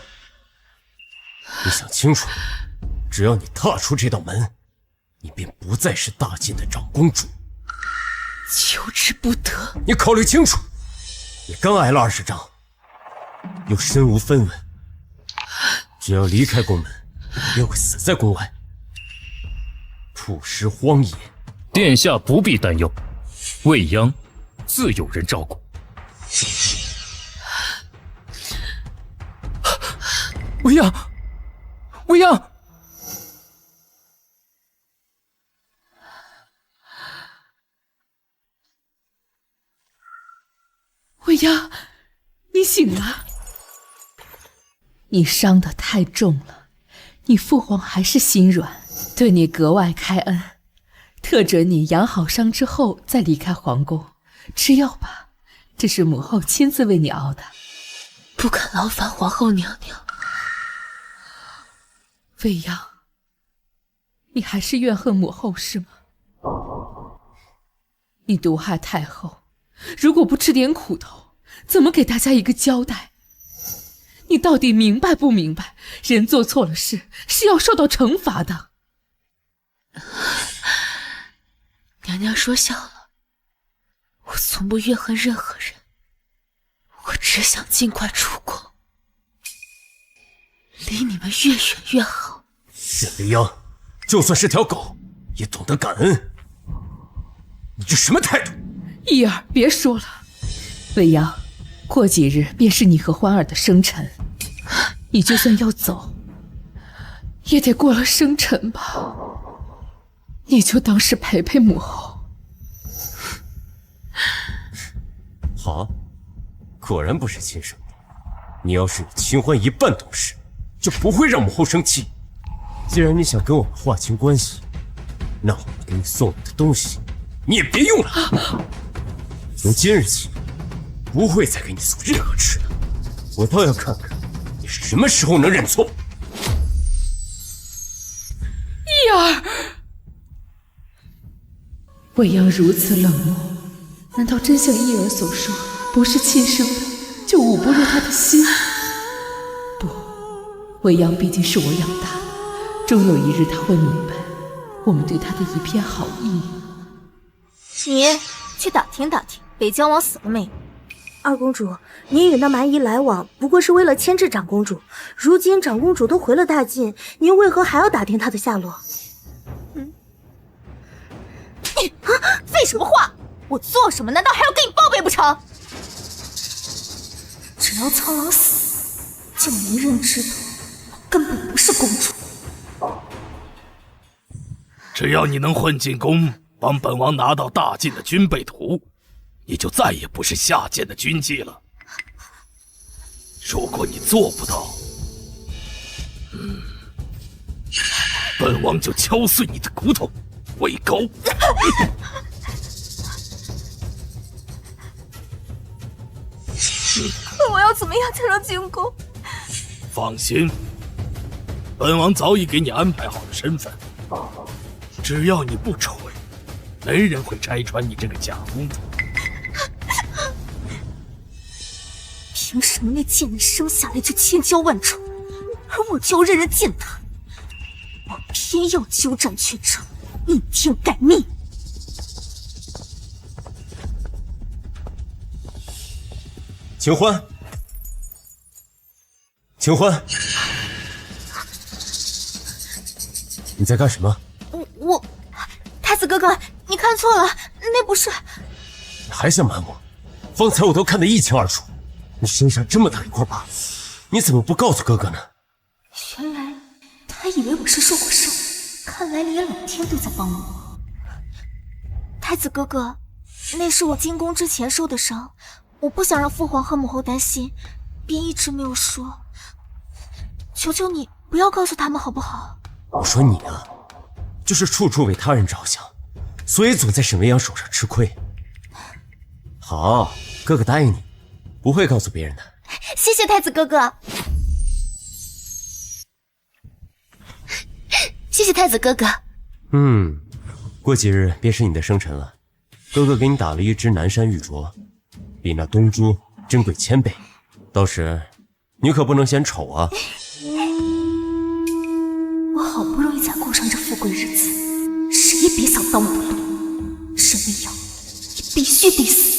你想清楚，只要你踏出这道门，你便不再是大晋的长公主。求之不得。你考虑清楚，你刚挨了20掌，又身无分文，只要离开宫门，便会死在宫外，曝尸荒野。殿下不必担忧，未央自有人照顾。未央，未央！未央，你醒了。你伤得太重了，你父皇还是心软，对你格外开恩，特准你养好伤之后再离开皇宫。吃药吧，这是母后亲自为你熬的。不敢劳烦皇后娘娘。未央，你还是怨恨母后是吗？你毒害太后，如果不吃点苦头，怎么给大家一个交代？你到底明白不明白，人做错了事是要受到惩罚的。娘娘说笑了，我从不怨恨任何人，我只想尽快出宫，离你们越远越好。沈未央，就算是条狗，也懂得感恩。你这什么态度？义儿，别说了。未央，过几日便是你和欢儿的生辰，你就算要走，也得过了生辰吧。你就当是陪陪母后。好，果然不是亲生的。你要是与清欢一半懂事，就不会让母后生气。既然你想跟我们划清关系，那我们给你送来的东西，你也别用了。从今日起，不会再给你送任何吃的。我倒要看看你什么时候能认错。义儿，未央如此冷漠，难道真像义儿所说，不是亲生的就捂不入他的心？不，未央毕竟是我养大的，终有一日他会明白我们对他的一片好意。你去打听打听北疆王死了没有。二公主，您与那蛮夷来往不过是为了牵制长公主，如今长公主都回了大晋，您为何还要打听她的下落？废什么话！我做什么难道还要给你报备不成？只要苍狼死，就没人知道我根本不是公主。只要你能混进宫，帮本王拿到大晋的军备图，你就再也不是下贱的军妓了。如果你做不到，本王就敲碎你的骨头喂狗。我要怎么样才能进宫？放心，本王早已给你安排好了身份，只要你不蠢，没人会拆穿你这个假公主。凭什么那贱人生下来就千娇万宠，而我就要任人践踏？我偏要鸠占鹊巢，逆天改命。清欢，清欢，你在干什么？我，太子哥哥，你看错了，那不是。你还想瞒我？方才我都看得一清二楚，你身上这么大一块疤，你怎么不告诉哥哥呢？原来他以为我是受过伤，看来连老天都在帮我。太子哥哥，那是我进宫之前受的伤，我不想让父皇和母后担心，便一直没有说。求求你不要告诉他们好不好？我说你啊，就是处处为他人着想，所以总在沈未央手上吃亏。好，哥哥答应你，不会告诉别人的。谢谢太子哥哥。谢谢太子哥哥。过几日便是你的生辰了，哥哥给你打了一只南山玉镯，比那东珠珍贵1000倍，到时你可不能嫌丑啊！我好不容易才过上这富贵日子，谁也别想挡我的路！沈未央，你必须得死！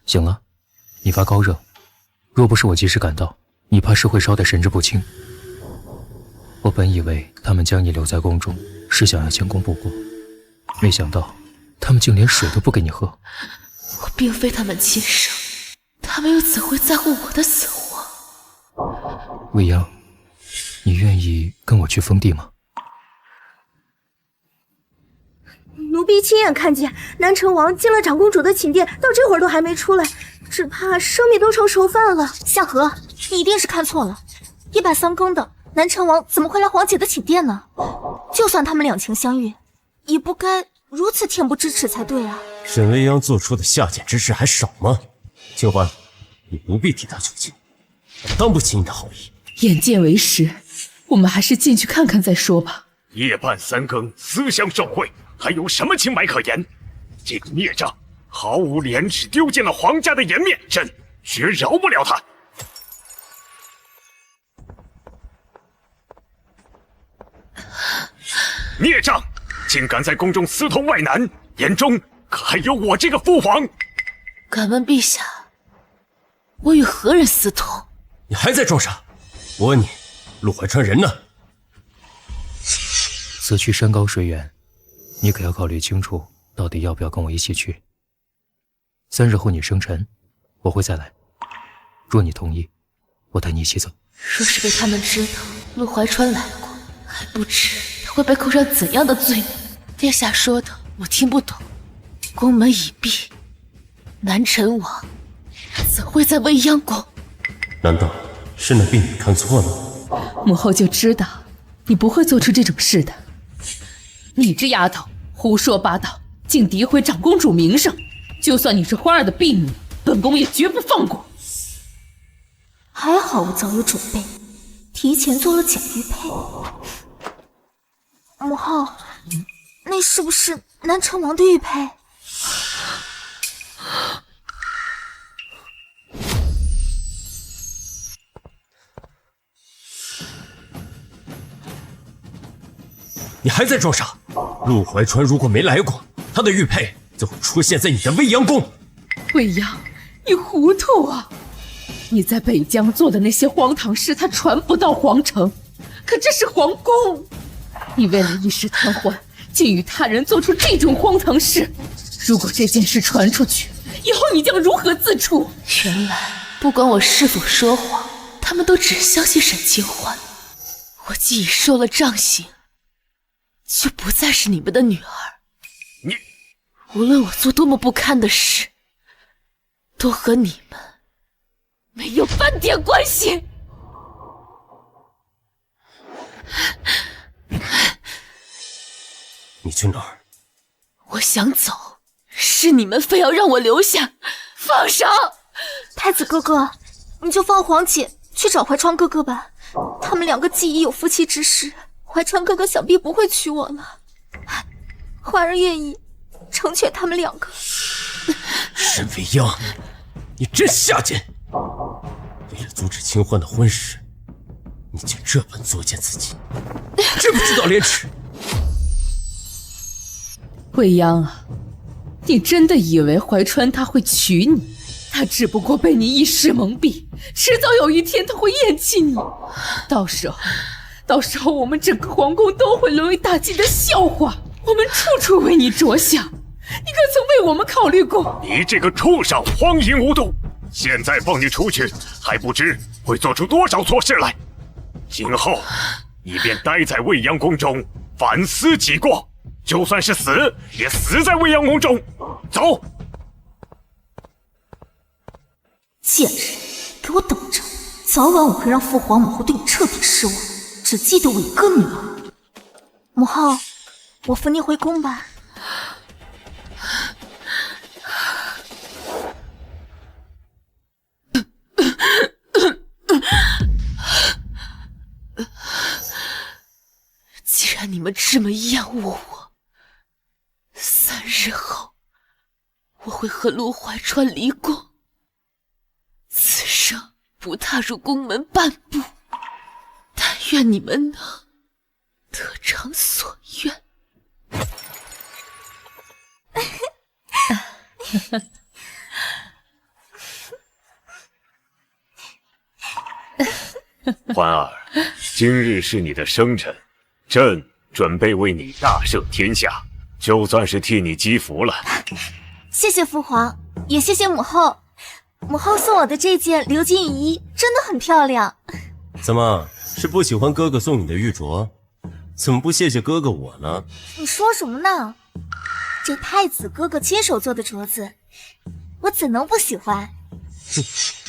醒了，你发高热，若不是我及时赶到，你怕是会烧得神志不清。我本以为他们将你留在宫中是想要前功补过，没想到他们竟连水都不给你喝。我并非他们亲生，他们又怎会在乎我的死活？未央，你愿意跟我去封地吗？奴婢亲眼看见南城王进了长公主的寝殿，到这会儿都还没出来，只怕生米都成熟饭了。夏荷，你一定是看错了，夜半3更的，南城王怎么会来皇姐的寝殿呢？就算他们两情相悦，也不该如此恬不知耻才对啊！沈未央做出的下贱之事还少吗？清欢，你不必替他求情，他当不起你的好意。眼见为实，我们还是进去看看再说吧。夜半3更，私相受贿，还有什么清白可言？这个孽障，毫无廉耻，丢尽了皇家的颜面，朕绝饶不了他！孽障，竟敢在宫中私通外男，眼中可还有我这个父皇？敢问陛下，我与何人私通？你还在装傻？我问你，陆怀川人呢？此去山高水远，你可要考虑清楚，到底要不要跟我一起去。3日后你生辰，我会再来。若你同意，我带你一起走。若是被他们知道陆怀川来过，还不知他会被扣上怎样的罪名。殿下说的我听不懂。宫门已闭，南陈王怎会在未央宫？难道是那婢女看错了？母后就知道你不会做出这种事的。你这丫头胡说八道，竟诋毁长公主名声，就算你是花儿的婢女，本宫也绝不放过。还好我早有准备，提前做了假玉佩。母后，那是不是南城王的玉佩？你还在装傻？陆怀川如果没来过，他的玉佩就会出现在你的未央宫。未央，你糊涂啊！你在北疆做的那些荒唐事，他传不到皇城，可这是皇宫。你为了一时贪欢，竟与他人做出这种荒唐事。如果这件事传出去，以后你将如何自处？原来不管我是否说谎，他们都只相信沈清欢。我既已受了杖刑，就不再是你们的女儿。你，无论我做多么不堪的事，都和你们没有半点关系。你去哪儿？我想走，是你们非要让我留下，放手！太子哥哥，你就放皇姐去找怀川哥哥吧。他们两个既已有夫妻之实，怀川哥哥想必不会娶我了。环儿愿意成全他们两个。沈未央，你真下贱！为了阻止清欢的婚事，你竟这般作践自己，知不知道廉耻？未央啊，你真的以为怀川他会娶你？他只不过被你一时蒙蔽，迟早有一天他会厌弃你。到时候我们整个皇宫都会沦为大忌的笑话。我们处处为你着想，你可曾为我们考虑过？你这个畜生，荒淫无度！现在放你出去，还不知会做出多少错事来。今后你便待在未央宫中，反思己过。就算是死，也死在未央宫中。走！贱人，给我等着！早晚我会让父皇母后对你彻底失望，只记得我一个女儿。母后，我扶你回宫吧。既然你们这么厌恶我，3日后我会和陆怀川离宫，此生不踏入宫门半步。但愿你们能得偿所愿。环儿，今日是你的生辰，朕准备为你大赦天下，就算是替你积福了。谢谢父皇，也谢谢母后。母后送我的这件鎏金羽衣真的很漂亮。怎么，是不喜欢哥哥送你的玉镯？怎么不谢谢哥哥我呢？你说什么呢？这太子哥哥亲手做的镯子，我怎能不喜欢？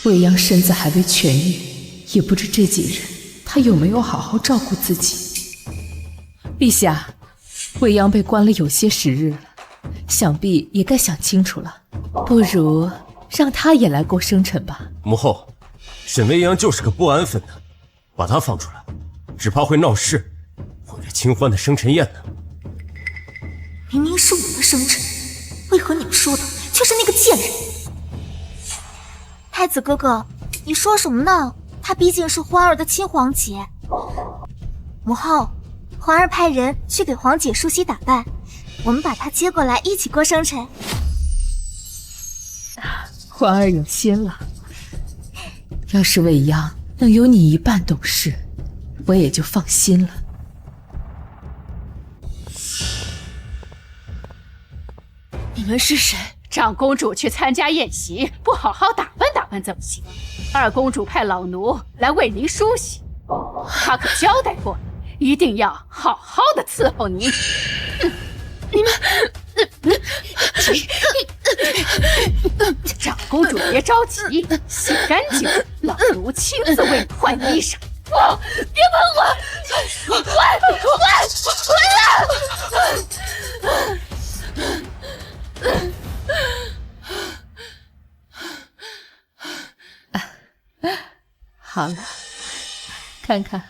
未央身子还未痊愈，也不知这几日他有没有好好照顾自己。陛下，未央被关了有些时日了，想必也该想清楚了，不如让他也来过生辰吧。母后，沈未央就是个不安分的，把他放出来，只怕会闹事，毁了清欢的生辰宴呢。明明是我的生辰，为何你们说的却是那个贱人？太子哥哥，你说什么呢？她毕竟是欢儿的亲皇姐。母后，欢儿派人去给皇姐梳洗打扮，我们把她接过来一起过生辰。欢儿有心了。要是未央能有你一半懂事，我也就放心了。你们是谁？长公主去参加宴席，不好好打扮打扮怎么行？二公主派老奴来为您梳洗，她可交代过了，一定要好好的伺候您。你们，长公主别着急，洗干净，老奴亲自为你换衣裳。不，别碰我！好了，看看。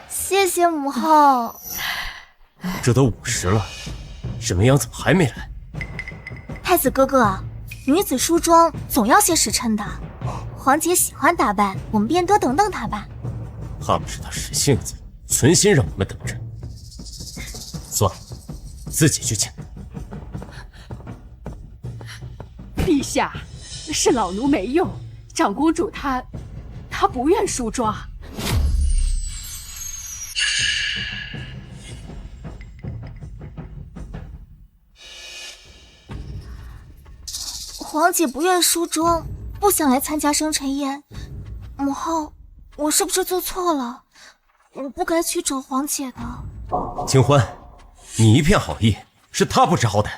谢谢母后。这都50了，沈未央怎么还没来？太子哥哥，女子梳妆总要些时辰的。皇姐喜欢打扮，我们便多等等她吧。怕不是她使性子，存心让我们等着。算了，自己去请。陛下，是老奴没用，长公主她不愿梳妆。皇姐不愿梳妆，不想来参加生辰宴。母后，我是不是做错了？我不该去找皇姐的。清欢，你一片好意，是她不知好歹，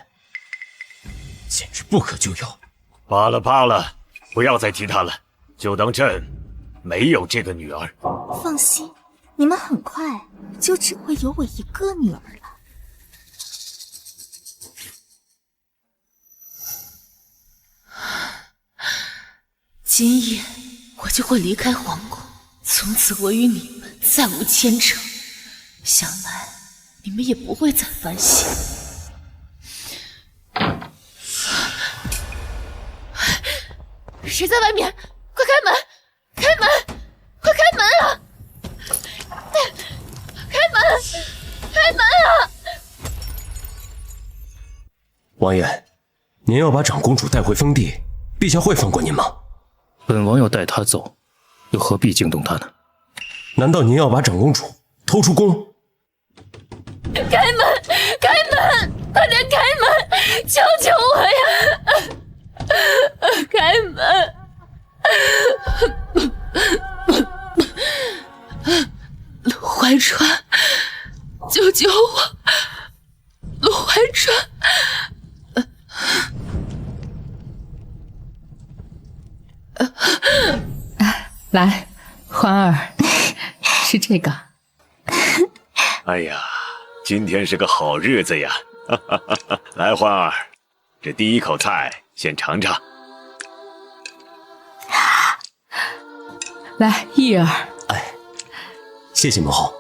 简直不可救药。罢了罢了，不要再提她了，就当朕没有这个女儿。放心，你们很快就只会有我一个女儿了。今夜我就会离开皇宫，从此我与你们再无牵扯。想来你们也不会再反省。谁在外面？快开门！开门！快开门啊！开门！开门啊！王爷，您要把长公主带回封地，陛下会放过您吗？本王要带她走，又何必惊动她呢？难道您要把长公主偷出宫？开门！开门！快点开门！求求我呀！开门！陆怀川，救救我！陆怀川！来，欢儿，吃这个。哎呀，今天是个好日子呀！来，欢儿，这第一口菜先尝尝。来，义儿。哎，谢谢母后。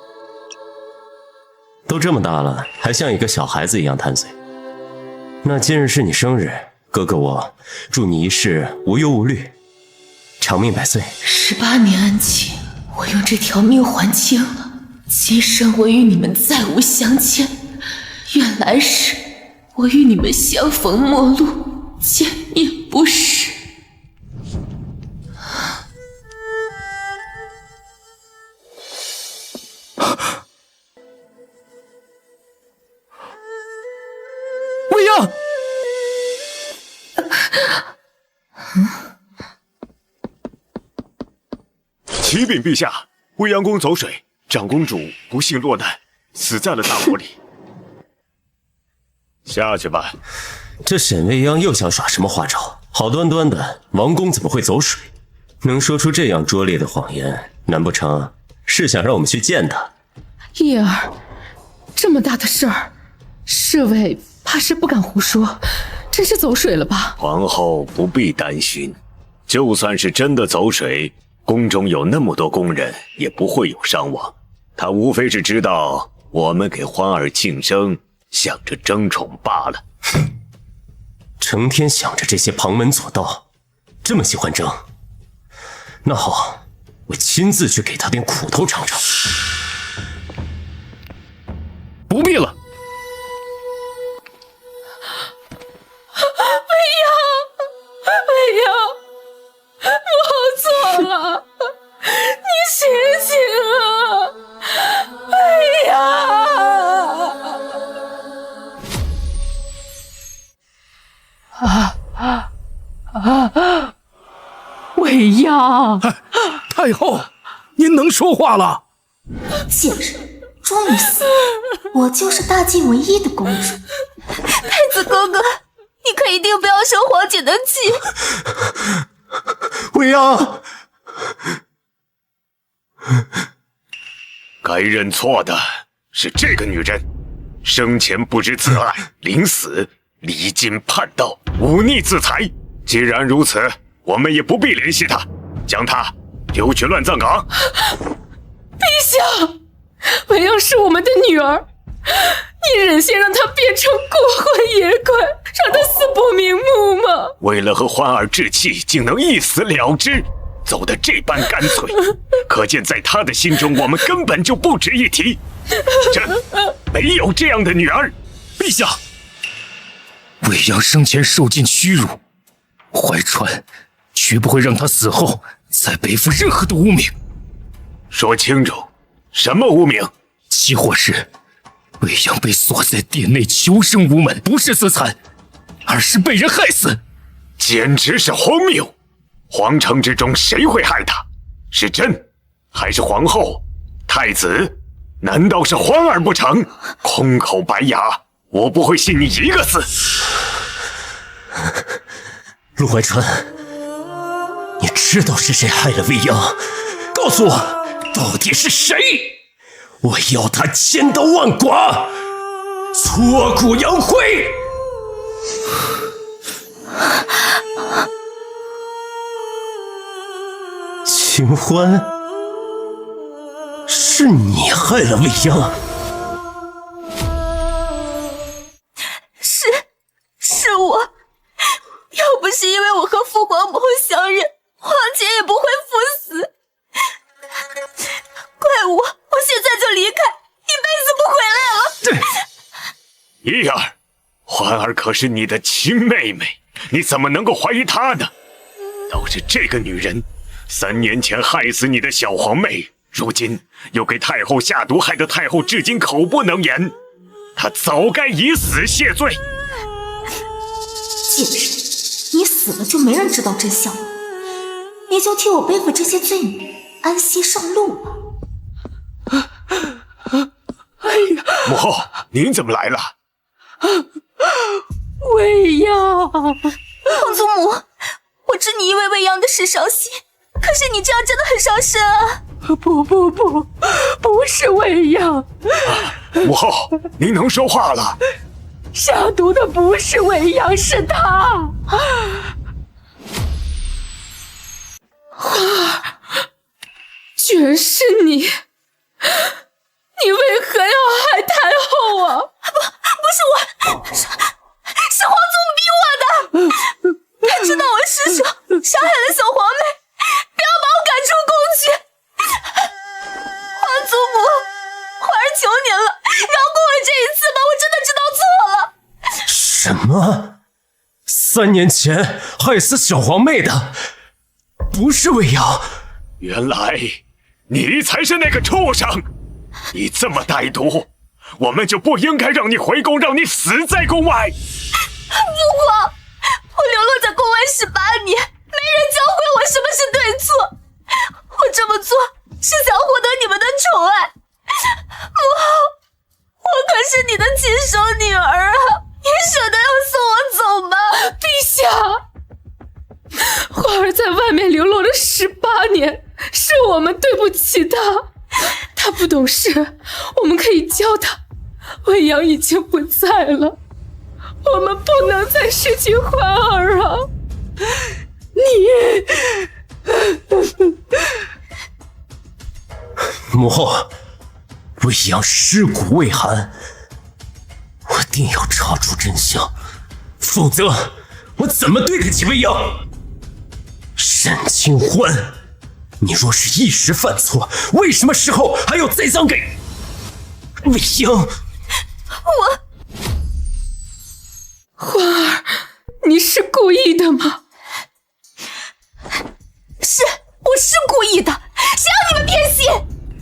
都这么大了，还像一个小孩子一样贪嘴。那今日是你生日，哥哥我祝你一世无忧无虑，长命百岁。18年恩情，我用这条命还清了。今生我与你们再无相欠，愿来世我与你们相逢陌路，见面不识。未央，启禀陛下，未央宫走水，长公主不幸落难，死在了大火里。下去吧。这沈未央又想耍什么花招？好端端的王宫怎么会走水？能说出这样拙劣的谎言，难不成是想让我们去见他？义儿，这么大的事儿，侍卫怕是不敢胡说，真是走水了吧？皇后不必担心，就算是真的走水，宫中有那么多宫人，也不会有伤亡。她无非是知道我们给欢儿庆生，想着争宠罢了。成天想着这些旁门左道，这么喜欢争。那好，我亲自去给他点苦头尝尝。不必了。未央，母后错了，你醒醒啊！未央，未央，太后，您能说话了？贱人，终于死了！我就是大晋唯一的公主。太子哥哥，你可一定不要生皇姐的气。未央，该认错的是这个女人，生前不知自爱，临死离经叛道，忤逆自裁。既然如此，我们也不必联系她，将她丢去乱葬岗。陛下，未央是我们的女儿，你忍心让她变成孤魂野鬼，让她死不瞑目吗？为了和欢儿置气，竟能一死了之，走得这般干脆，可见在他的心中，我们根本就不值一提。朕没有这样的女儿。陛下，未央生前受尽屈辱，怀川绝不会让她死后再背负任何的污名。说清楚，什么污名？期祸是未央被锁在殿内，求生无门，不是自残，而是被人害死，简直是荒谬！皇城之中谁会害她？是朕，还是皇后？太子？难道是欢儿不成？空口白牙，我不会信你一个字。陆怀川，你知道是谁害了未央？告诉我，到底是谁？我要他千刀万剐，挫骨扬灰。清欢，是你害了未央。是我，要不是因为我和父皇母后相认，皇姐也不会赴死。怪我现在就离开，一辈子不回来了。依儿，环儿可是你的亲妹妹，你怎么能够怀疑她呢？倒是这个女人，3年前害死你的小皇妹，如今又给太后下毒，害得太后至今口不能言，她早该以死谢罪。贱人，你死了就没人知道真相了，你就替我背负这些罪名，安息上路吧。母后，您怎么来了？未央，皇祖母，我知你因为未央的事伤心，可是你这样真的很伤身啊！不是未央。母后，您能说话了。下毒的不是未央，是他。花儿，居然是你！你为何要害太后啊？不是我，是皇祖母逼我的。他知道我失手杀害了小皇妹，便要把我赶出宫去。皇祖母，皇儿求您了，饶过我这一次吧，我真的知道错了。什么？3年前害死小皇妹的不是未央？原来你才是那个畜生！你这么歹毒，我们就不应该让你回宫，让你死在宫外。父皇，我流落在宫外18年，没人教会我什么是对错。我这么做是想获得你们的宠爱。母后，我可是你的亲生女儿啊，你舍得要送我走吗？陛下，花儿在外面流落了18年，是我们对不起她。她不懂事，我们可以教她。未央已经不在了，我们不能再失去欢儿啊！母后，未央尸骨未寒，我定要查出真相，否则我怎么对得起未央？沈清欢，你若是一时犯错，为什么事后还要栽赃给未央？欢儿，你是故意的吗？我是故意的，谁让你们偏心？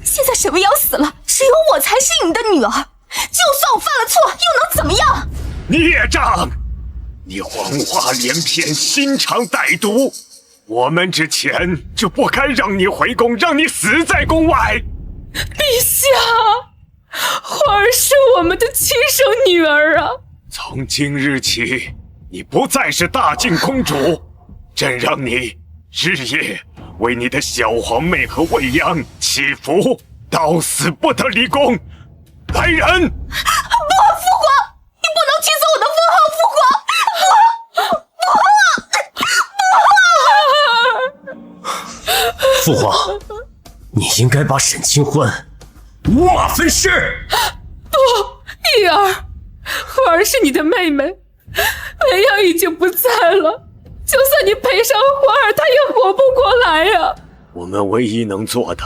现在沈未央死了，只有我才是你的女儿。就算我犯了错，又能怎么样？孽障！你谎话连篇，心肠歹毒。我们之前就不该让你回宫，让你死在宫外。陛下，花儿是我们的亲生女儿啊！从今日起，你不再是大靖公主，朕让你日夜为你的小皇妹和未央祈福，到死不得离宫。来人！不，父皇，你不能取走我的封号，父皇，你应该把沈清欢五马分尸。不，义儿，花儿是你的妹妹，未央已经不在了，就算你赔上花儿，她也活不过来呀。我们唯一能做的，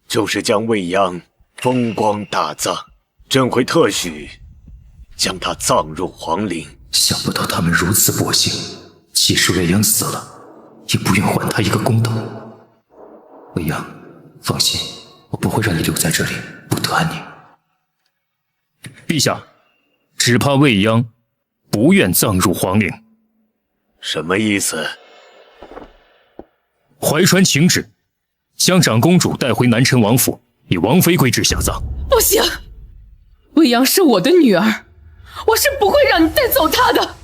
就是将未央风光大葬，朕会特许将她葬入皇陵。想不到他们如此薄幸，即使未央死了，也不愿还他一个公道。未央，放心，我不会让你留在这里不得安宁。陛下，只怕未央不愿葬入皇陵。什么意思？怀传请旨，将长公主带回南陈王府，以王妃规制下葬。不行，未央是我的女儿，我是不会让你带走她的。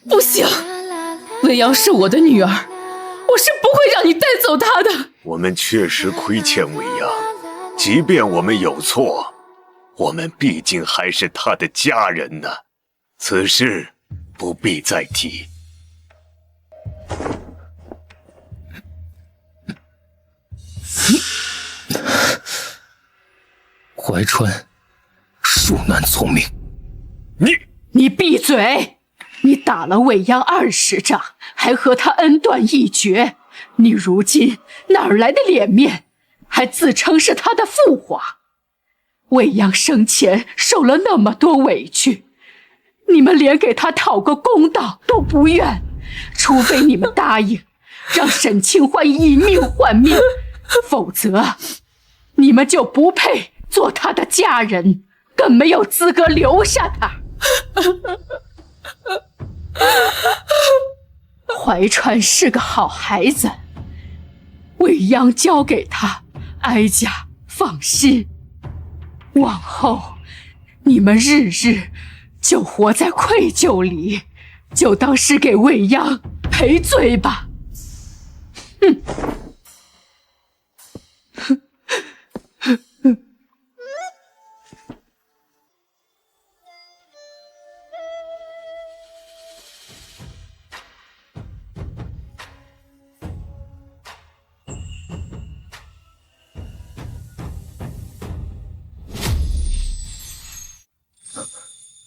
不行，未央是我的女儿，我是不会让你带走她的。我们确实亏欠未央，即便我们有错，我们毕竟还是他的家人呢，此事不必再提。怀川，恕难从命。你闭嘴！你打了未央20掌，还和他恩断义绝，你如今哪儿来的脸面，还自称是他的父皇？未央生前受了那么多委屈，你们连给他讨个公道都不愿，除非你们答应让沈清欢以命换命，否则你们就不配做他的家人，更没有资格留下他。怀川是个好孩子，未央交给他，哀家放心。往后你们日日就活在愧疚里，就当是给未央赔罪吧。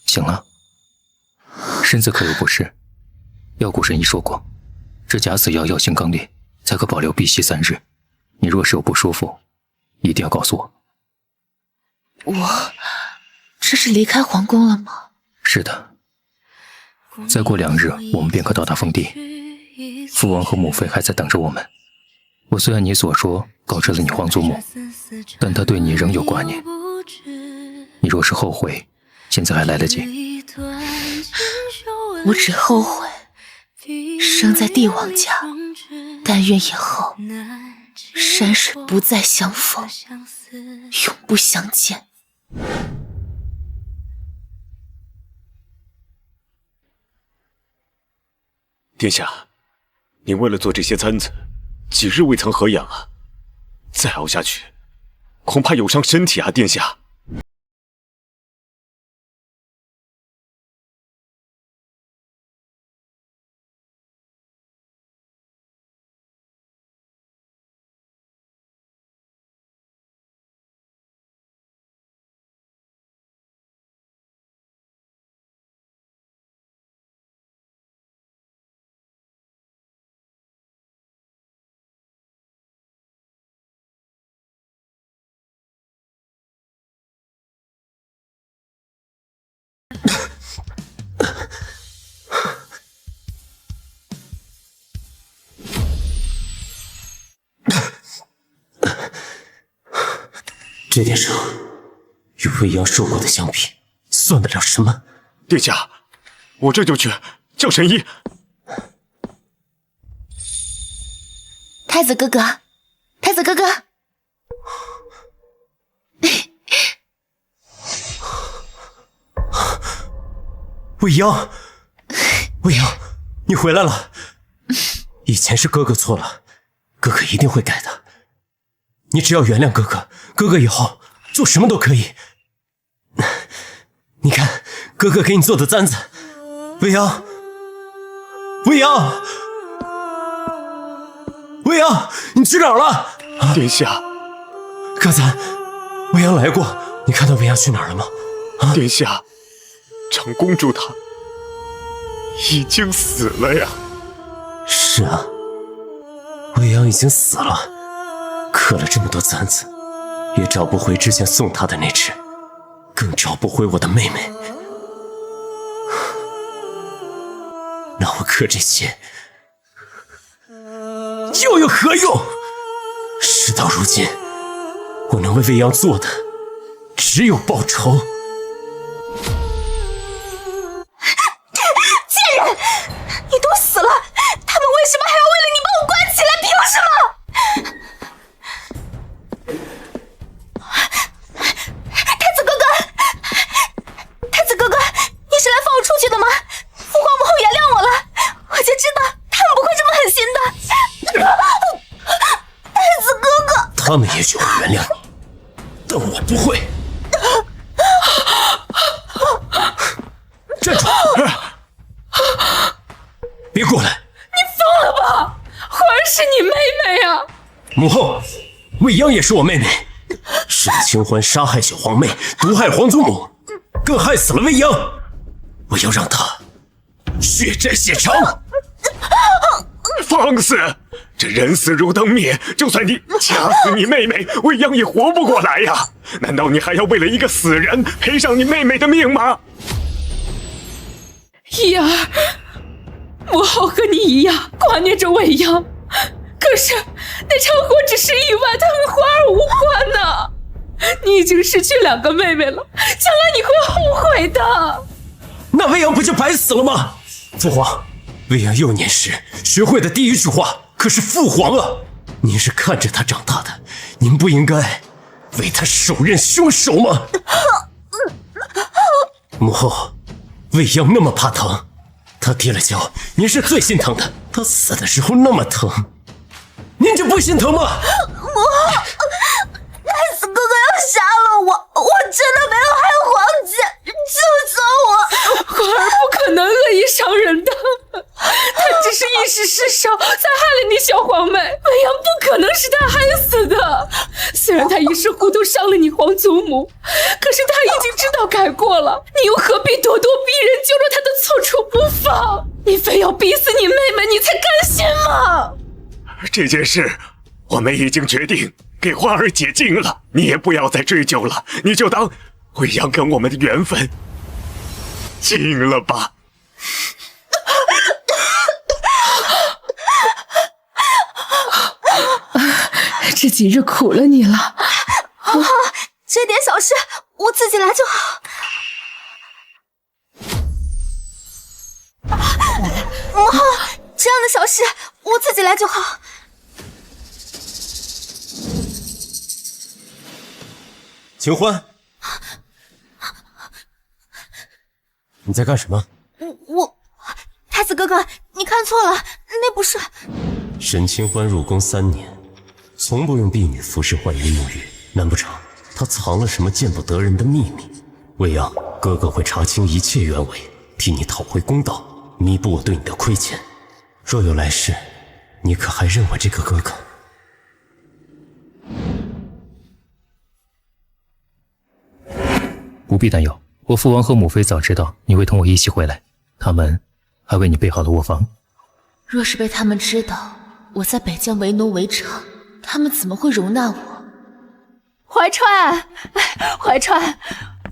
醒了，身子可有不适？药谷神医说过，这假死药药性刚烈，才可保留闭息3日。你若是有不舒服，一定要告诉我。我这是离开皇宫了吗？是的，再过2日，我们便可到达封地。父王和母妃还在等着我们。我虽按你所说告知了你皇祖母，但她对你仍有挂念。你若是后悔，现在还来得及。我只后悔生在帝王家，但愿以后山水不再相逢，永不相见。殿下，您为了做这些簪子，几日未曾合养啊！再熬下去，恐怕有伤身体啊，殿下。这点伤与未央受过的相比，算得了什么？殿下，我这就去叫神医。太子哥哥，太子哥哥，未央，未央，你回来了。以前是哥哥错了，哥哥一定会改的。你只要原谅哥哥，哥哥以后做什么都可以。你看，哥哥给你做的簪子。未央，未央，未央，你去哪儿了？殿下，刚才未央来过，你看到未央去哪儿了吗？殿下，长公主她已经死了呀。是啊，未央已经死了。刻了这么多簪子，也找不回之前送她的那只，更找不回我的妹妹。那我刻这些又有何用？事到如今，我能为未央做的只有报仇。贱人，你都死了，他们为什么还要为了你把我关起来？凭什么？出去的吗？父皇母后原谅我了，我就知道他们不会这么狠心的。太子他们也许会原谅你，但我不会。站住！别过来！你疯了吧？环儿是你妹妹啊！母后，未央也是我妹妹。是清欢杀害小皇妹，毒害皇祖母，更害死了未央。我要让她血债血偿。放肆！这人死如灯灭，就算你掐死你妹妹，未央也活不过来呀！难道你还要为了一个死人赔上你妹妹的命吗？依儿，母后和你一样挂念着未央，可是那场火只是意外，它和花儿无关呢。你已经失去2个妹妹了，将来你会后悔的。那未央不就白死了吗？父皇，未央幼年时学会的第一句话可是父皇啊！您是看着他长大的，您不应该为他手刃凶手吗？母后，未央那么怕疼，他跌了跤，您是最心疼的。他死的时候那么疼，您就不心疼吗？母后，太子哥哥要杀了我，我真的没有害皇姐，救救我！花儿不可能恶意伤人的，他只是一时失手才害了你小皇妹，未央不可能是他害死的。虽然他一时糊涂伤了你皇祖母，可是他已经知道改过了，你又何必咄咄逼人，揪着他的错处不放？你非要逼死你妹妹，你才甘心吗？这件事我们已经决定给花儿解禁了，你也不要再追究了，你就当未央跟我们的缘分尽了吧。这几日苦了你了。母后，这点小事我自己来就好。母后，这样的小事我自己来就好。清欢，你在干什么？太子哥哥，你看错了，那不是……沈清欢入宫3年，从不用婢女服侍浣衣沐浴，难不成她藏了什么见不得人的秘密？未央，哥哥会查清一切原委，替你讨回公道，弥补我对你的亏欠。若有来世，你可还认我这个哥哥？不必担忧，我父王和母妃早知道你会同我一起回来，他们还为你备好了卧房。若是被他们知道我在北疆为奴为娼，他们怎么会容纳我？怀川，怀川，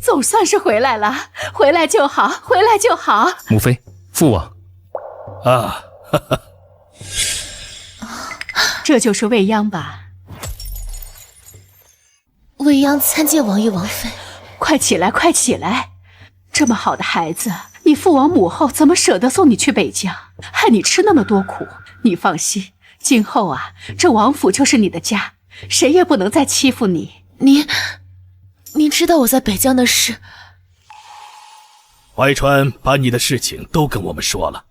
总算是回来了，回来就好，回来就好。母妃，父王。啊，哈哈，这就是未央吧？未央参见王爷王妃。快起来，快起来！这么好的孩子，你父王母后怎么舍得送你去北疆，害你吃那么多苦？你放心，今后啊，这王府就是你的家，谁也不能再欺负你。您知道我在北疆的事？怀川把你的事情都跟我们说了，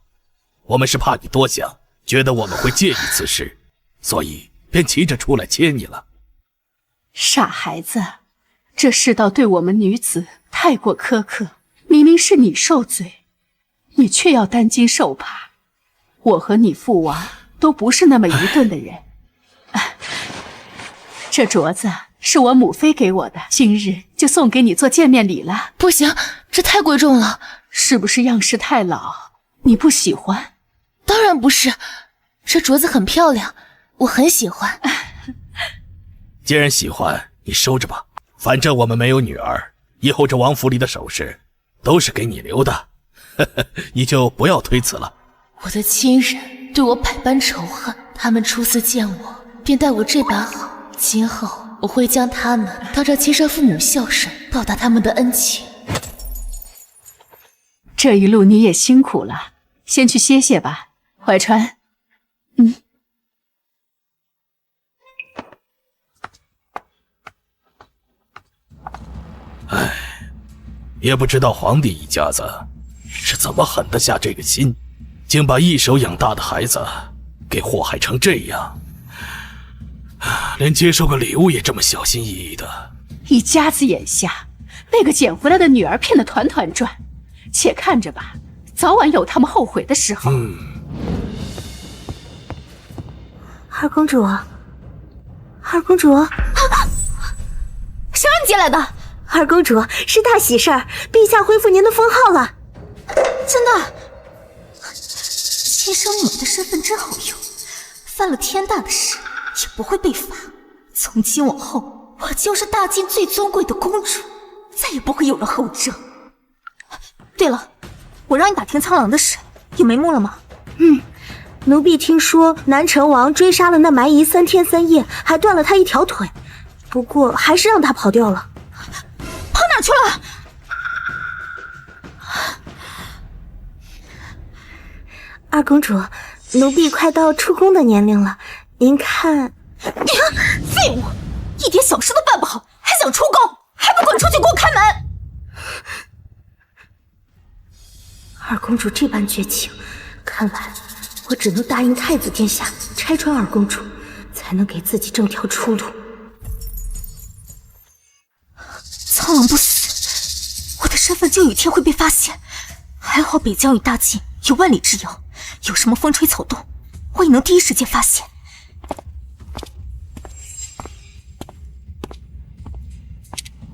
我们是怕你多想，觉得我们会介意此事，所以便急着出来接你了。傻孩子，这世道对我们女子太过苛刻，明明是你受罪，你却要担惊受怕。我和你父王都不是那么愚钝的人。这镯子是我母妃给我的，今日就送给你做见面礼了。不行，这太贵重了。是不是样式太老，你不喜欢？当然不是，这镯子很漂亮，我很喜欢。既然喜欢，你收着吧，反正我们没有女儿，以后这王府里的首饰都是给你留的，你就不要推辞了。我的亲人对我百般仇恨，他们初次见我便待我这般好，今后我会将他们当成亲生父母孝顺，报答他们的恩情。这一路你也辛苦了，先去歇歇吧，怀川。唉，也不知道皇帝一家子是怎么狠得下这个心，竟把一手养大的孩子给祸害成这样。连接受个礼物也这么小心翼翼的。一家子眼下，被个捡回来的女儿骗得团团转，且看着吧，早晚有他们后悔的时候。二公主，二公主，谁让你进来的？二公主，是大喜事儿，陛下恢复您的封号了。真的？亲生女儿的身份真好用，犯了天大的事也不会被罚。从今往后，我就是大晋最尊贵的公主，再也不会有人和我争。对了，我让你打听苍狼的事，有眉目了吗？奴婢听说南城王追杀了那蛮夷3天3夜，还断了他一条腿，不过还是让他跑掉了。跑哪去了？二公主，奴婢快到出宫的年龄了，您看……废物，一点小事都办不好，还想出宫，还不滚出去给我开门！二公主这般绝情，看来我只能答应太子殿下拆穿二公主，才能给自己挣条出路。苍狼不死，我的身份就有一天会被发现。还好北疆与大晋有万里之遥，有什么风吹草动，我也能第一时间发现。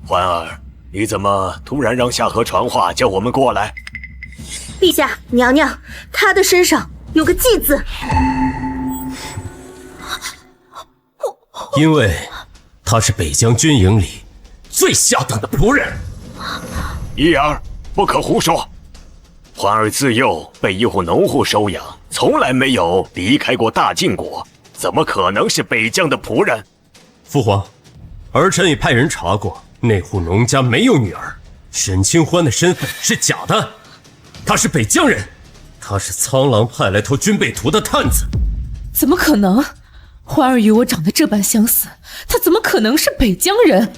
环儿，你怎么突然让夏荷传话叫我们过来？陛下，娘娘，她的身上有个祭字。因为他是北疆军营里最下等的仆人。一儿，不可胡说。环儿自幼被一户农户收养，从来没有离开过大晋国，怎么可能是北疆的仆人？父皇，儿臣已派人查过，那户农家没有女儿，沈清欢的身份是假的，他是北疆人，他是苍狼派来偷军备图的探子。怎么可能？欢儿与我长得这般相似，他怎么可能是北疆人？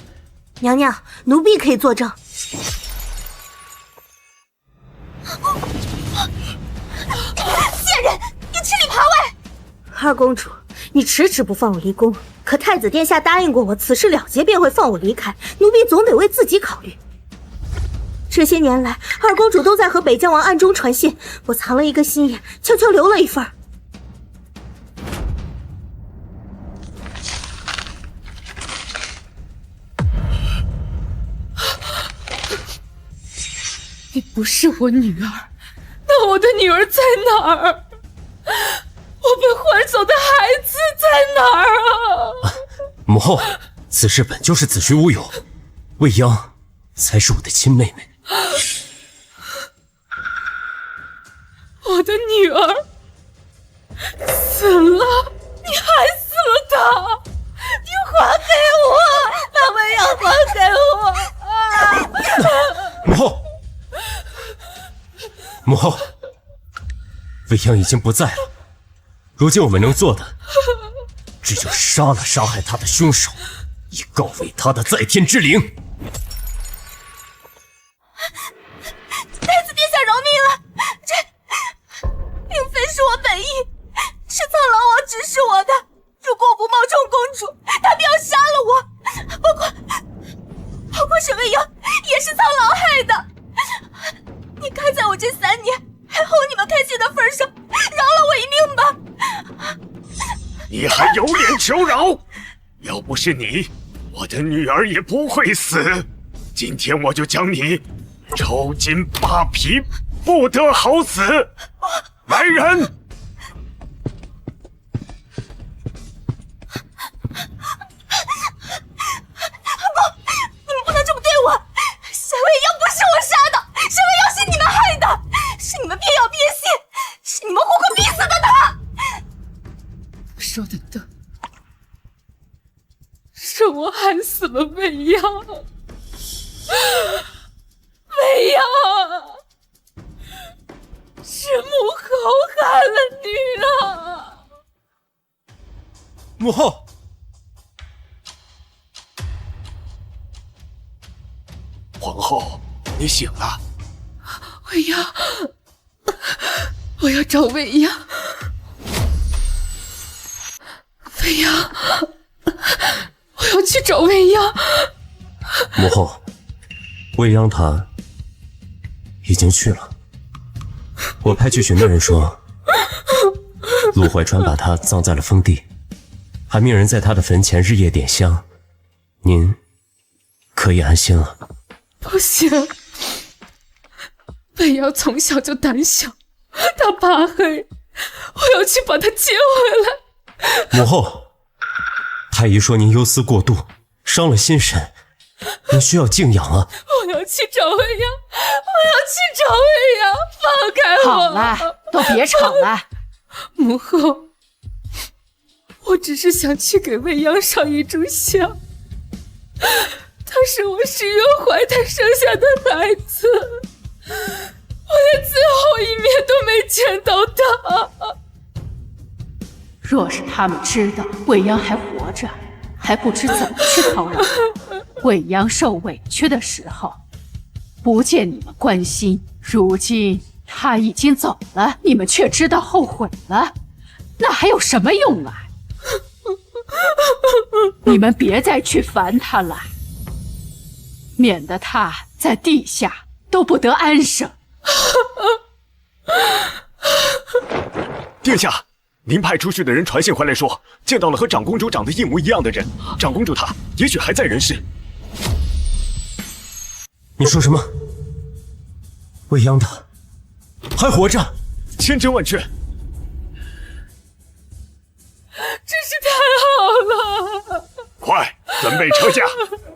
娘娘，奴婢可以作证。贱人，你吃里扒外！二公主，你迟迟不放我离宫，可太子殿下答应过我，此事了结便会放我离开，奴婢总得为自己考虑。这些年来，二公主都在和北疆王暗中传信，我藏了一个心眼，悄悄留了一份。你不是我女儿，那我的女儿在哪儿？我被换走的孩子在哪儿啊？母后，此事本就是子虚乌有，未央才是我的亲妹妹。我的女儿死了，你害死了她，你还给我，他们要还给我！母后，母后，未央已经不在了，如今我们能做的，只有杀了杀害他的凶手，以告慰他的在天之灵。太子殿下饶命了，这并非是我本意，是苍狼王指使我的。如果我不冒充公主，他便要杀了我。包括沈未央也是苍狼害的。你看在我这3年还哄你们开心的份上，饶了我一命吧。你还有脸求饶？要不是你，我的女儿也不会死。今天我就将你抽筋扒皮，不得好死！来人！不，你们不能这么对我！沈未央不是我杀的，沈未央是你们害的，是你们偏要偏信，是你们活活逼死的他。说的对，是我害死了未央。未央，是母后害了你啊！母后，皇后，你醒了。未央，我要找未央。未央，我要去找未央。母后，未央她已经去了。我派去寻的人说，陆怀川把她葬在了封地，还命人在她的坟前日夜点香。您可以安心了。不行，未央从小就胆小，她怕黑，我要去把她接回来。母后，太医说您忧思过度，伤了心神，您需要静养啊。我要去找未央，我要去找未央，放开我！好了，都别吵了。母后，我只是想去给未央上一炷香。她是我石月怀胎生下的孩子，我连最后一面都没见到她。若是他们知道未央还活着，还不知怎么去叨扰她。未央受委屈的时候，不见你们关心，如今她已经走了，你们却知道后悔了，那还有什么用啊？你们别再去烦她了，免得她在地下都不得安生。殿下，您派出去的人传信回来说，见到了和长公主长得一模一样的人，长公主她也许还在人世。你说什么？未央她还活着？千真万确。真是太好了！快准备车驾，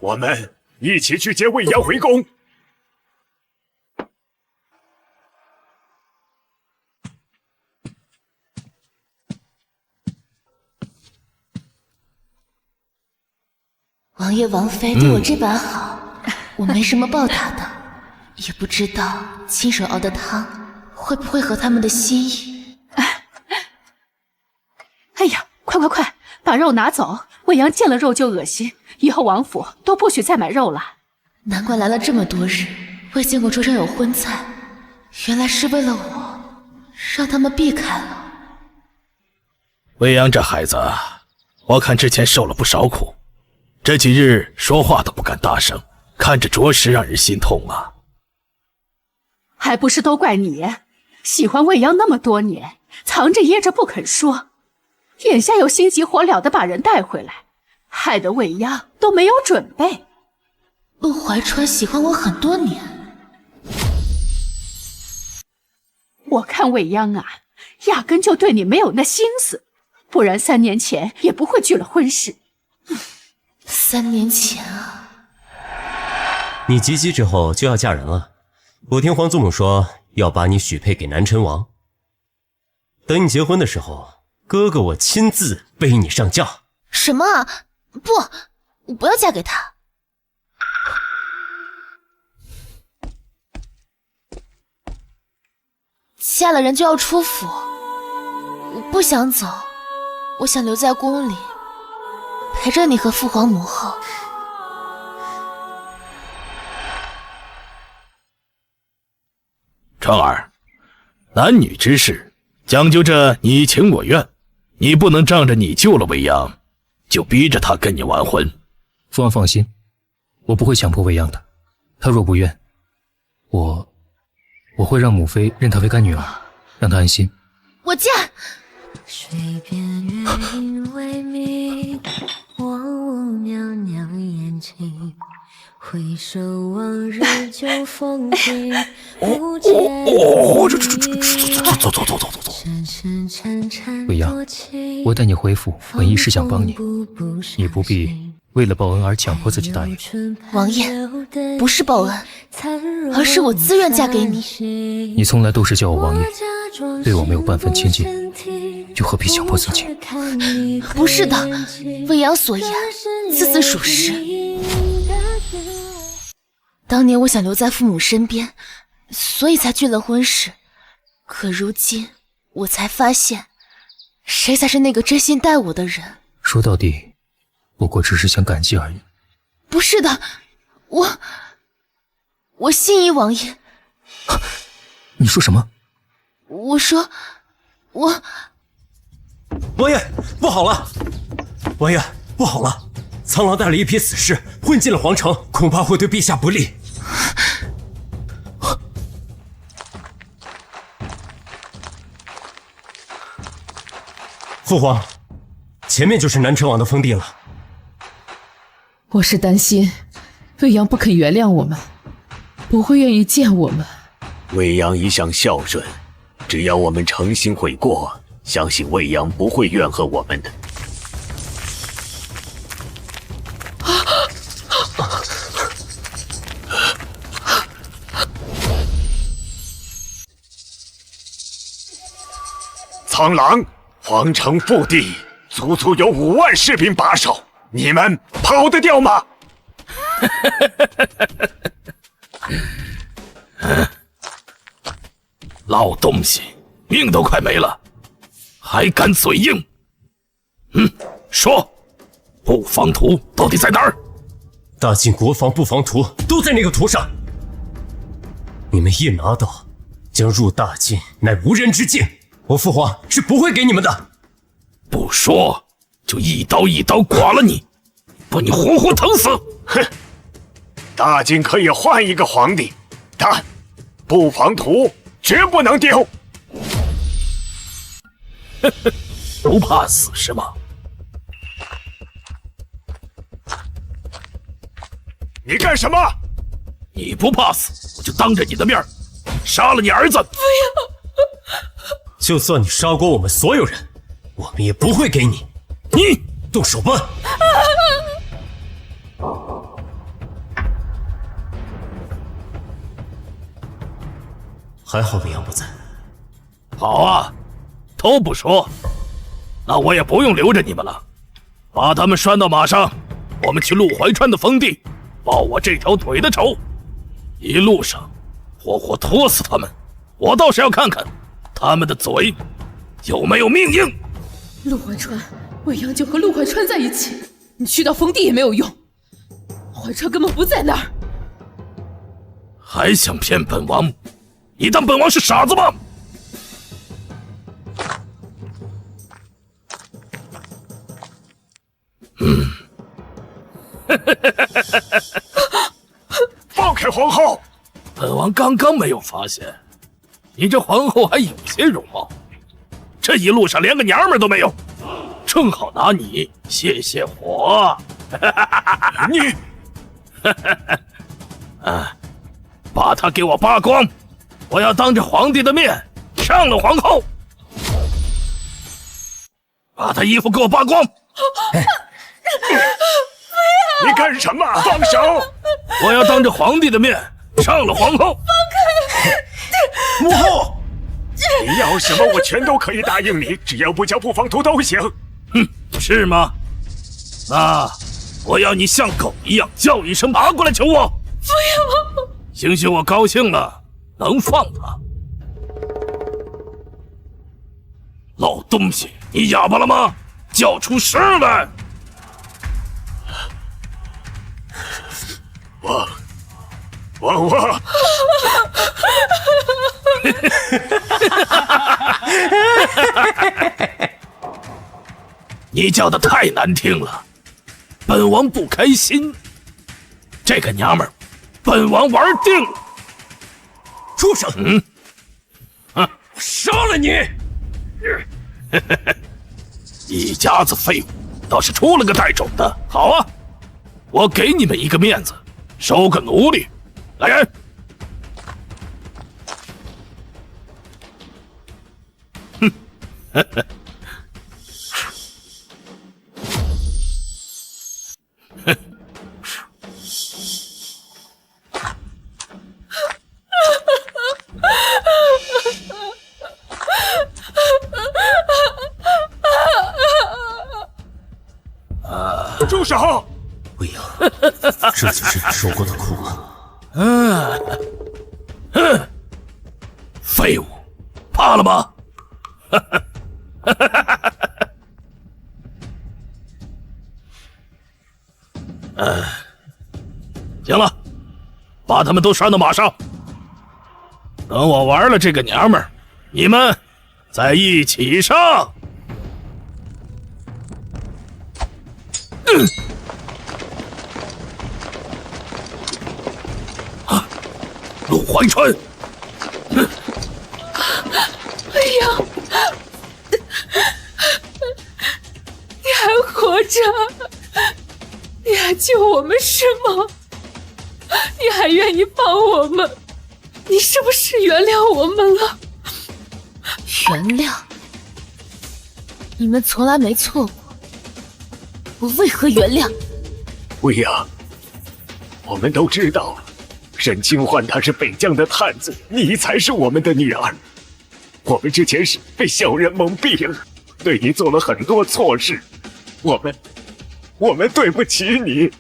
我们一起去接未央回宫。王爷王妃对我这般好，我没什么报答的，也不知道亲手熬的汤会不会合他们的心意。哎呀，快，把肉拿走！未央见了肉就恶心，以后王府都不许再买肉了。难怪来了这么多日，未见过桌上有荤菜，原来是为了我，让他们避开了。未央这孩子，我看之前受了不少苦，这几日说话都不敢大声，看着着实让人心痛啊。还不是都怪你，喜欢未央那么多年，藏着掖着不肯说，眼下又心急火燎的把人带回来，害得未央都没有准备。陆怀川喜欢我很多年，我看未央啊，压根就对你没有那心思，不然3年前也不会拒了婚事。3年前啊，你及笄之后就要嫁人了，我听皇祖母说要把你许配给南辰王。等你结婚的时候，哥哥我亲自背你上轿。什么啊？不，我不要嫁给他。嫁了人就要出府，我不想走，我想留在宫里，陪着你和父皇母后。川儿，男女之事讲究着你情我愿，你不能仗着你救了未央，就逼着他跟你完婚。父王放心，我不会强迫未央的。她若不愿，我会让母妃认她为干女儿，让她安心。我嫁。水边月影微明，我无袅袅眼睛，回首往日旧风景，不见未央，我带你回府，本意是想帮你，你不必为了报恩而强迫自己答应。王爷，不是报恩，而是我自愿嫁给你。你从来都是叫我王爷，对我没有半分亲近，又何必强迫自己？不是的，未央所言，字字属实。当年我想留在父母身边，所以才拒了婚事。可如今，我才发现，谁才是那个真心待我的人。说到底，不过只是想感激而已。不是的，我心仪王爷。你说什么？我说，王爷，不好了！王爷，不好了，苍狼带了一批死士混进了皇城，恐怕会对陛下不利。父皇，前面就是南城王的封地了。我是担心未央不肯原谅我们，不会愿意见我们。未央一向孝顺，只要我们诚心悔过，相信未央不会怨恨我们的。苍狼，皇城腹地足足有5万士兵把守，你们跑得掉吗？老东西，命都快没了，还敢嘴硬？说，布防图到底在哪儿？大晋国防布防图都在那个图上，你们一拿到，将入大晋乃无人之境。我父皇是不会给你们的。不说，就一刀剐了你，把你活活疼死！哼，大晋可以换一个皇帝，但布防图绝不能丢。不怕死是吗？你干什么？你不怕死，我就当着你的面杀了你儿子！不要！就算你杀光我们所有人，我们也不会给你。你动手吧！还好未央不在。好啊，都不说，那我也不用留着你们了，把他们拴到马上，我们去陆怀川的封地，报我这条腿的仇。一路上活活拖死他们，我倒是要看看他们的嘴有没有命硬。陆怀川，未央就和陆怀川在一起，你去到封地也没有用，怀川根本不在那儿。还想骗本王？你当本王是傻子吗？放开皇后！本王刚刚没有发现，你这皇后还有些容貌，这一路上连个娘们都没有，正好拿你泄火。你，把她给我扒光，我要当着皇帝的面上了皇后。把她衣服给我扒光！你干什么？放手！我要当着皇帝的面上了皇后。放开！母后，你要什么我全都可以答应你，只要不交布防图都行。是吗？那我要你像狗一样叫一声拿过来求我。不要！兴许我高兴了，能放他。老东西，你哑巴了吗？叫出声来！我你叫的太难听了，本王不开心。这个娘们儿，本王玩定了。畜生！我杀了你！一家子废物，倒是出了个带种的。好啊，我给你们一个面子，收个奴隶。来人！住手！未央，这就是你受过的苦吗？废物，怕了吗？行了，把他们都拴到马上。等我玩了这个娘们儿，你们再一起上。陆怀川，未央，你还活着？你还救我们是吗？你还愿意帮我们？你是不是原谅我们了？原谅？你们从来没错过，我为何原谅？未央，我们都知道，沈清欢他是北疆的探子，你才是我们的女儿。我们之前是被小人蒙蔽了，对你做了很多错事，我们对不起你。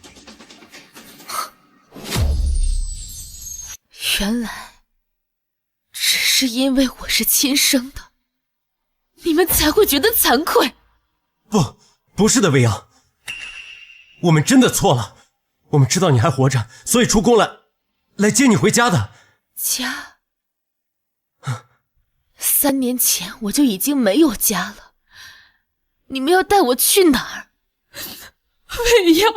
原来只是因为我是亲生的，你们才会觉得惭愧。不是的，未央，我们真的错了。我们知道你还活着，所以出宫来接你回家的。家？3年前我就已经没有家了，你们要带我去哪儿？未央，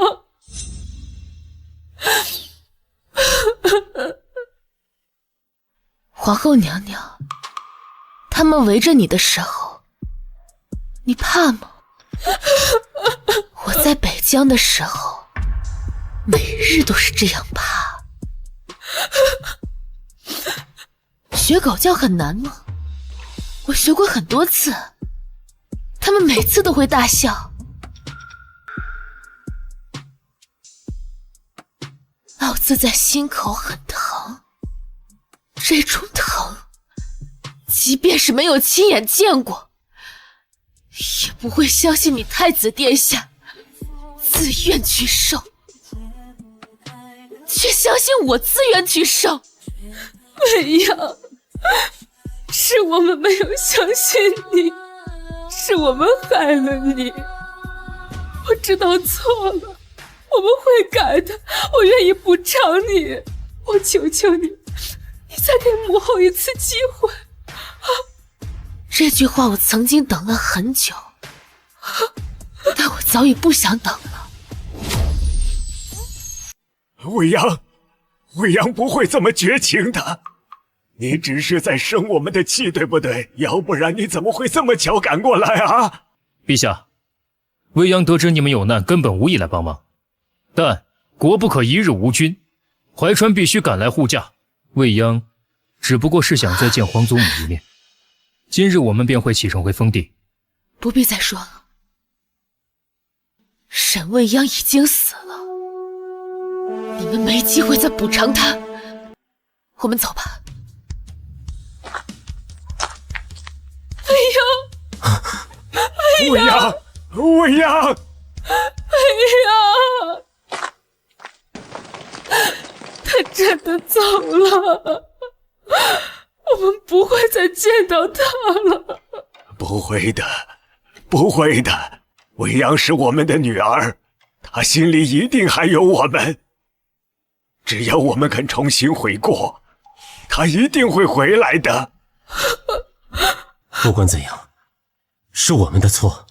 皇后娘娘，他们围着你的时候，你怕吗？我在北疆的时候，每日都是这样怕。学狗叫很难吗？我学过很多次，他们每次都会大笑。老子在心口很疼，这种疼，即便是没有亲眼见过，也不会相信你太子殿下自愿去受，却相信我自愿去受。未央，是我们没有相信你，是我们害了你，我知道错了，我们会改的，我愿意补偿你，我求求你，你再给母后一次机会。这句话我曾经等了很久，但我早已不想等了。未央不会这么绝情的，你只是在生我们的气，对不对？要不然你怎么会这么巧赶过来啊？陛下，未央得知你们有难，根本无意来帮忙，但国不可一日无君，怀川必须赶来护驾。未央只不过是想再见皇祖母一面，今日我们便会启程回封地。不必再说了，沈未央已经死了，你们没机会再补偿他。我们走吧。未央，他真的走了，我们不会再见到他了。不会的，未央是我们的女儿，她心里一定还有我们。只要我们肯重新悔过，她一定会回来的。不管怎样，是我们的错。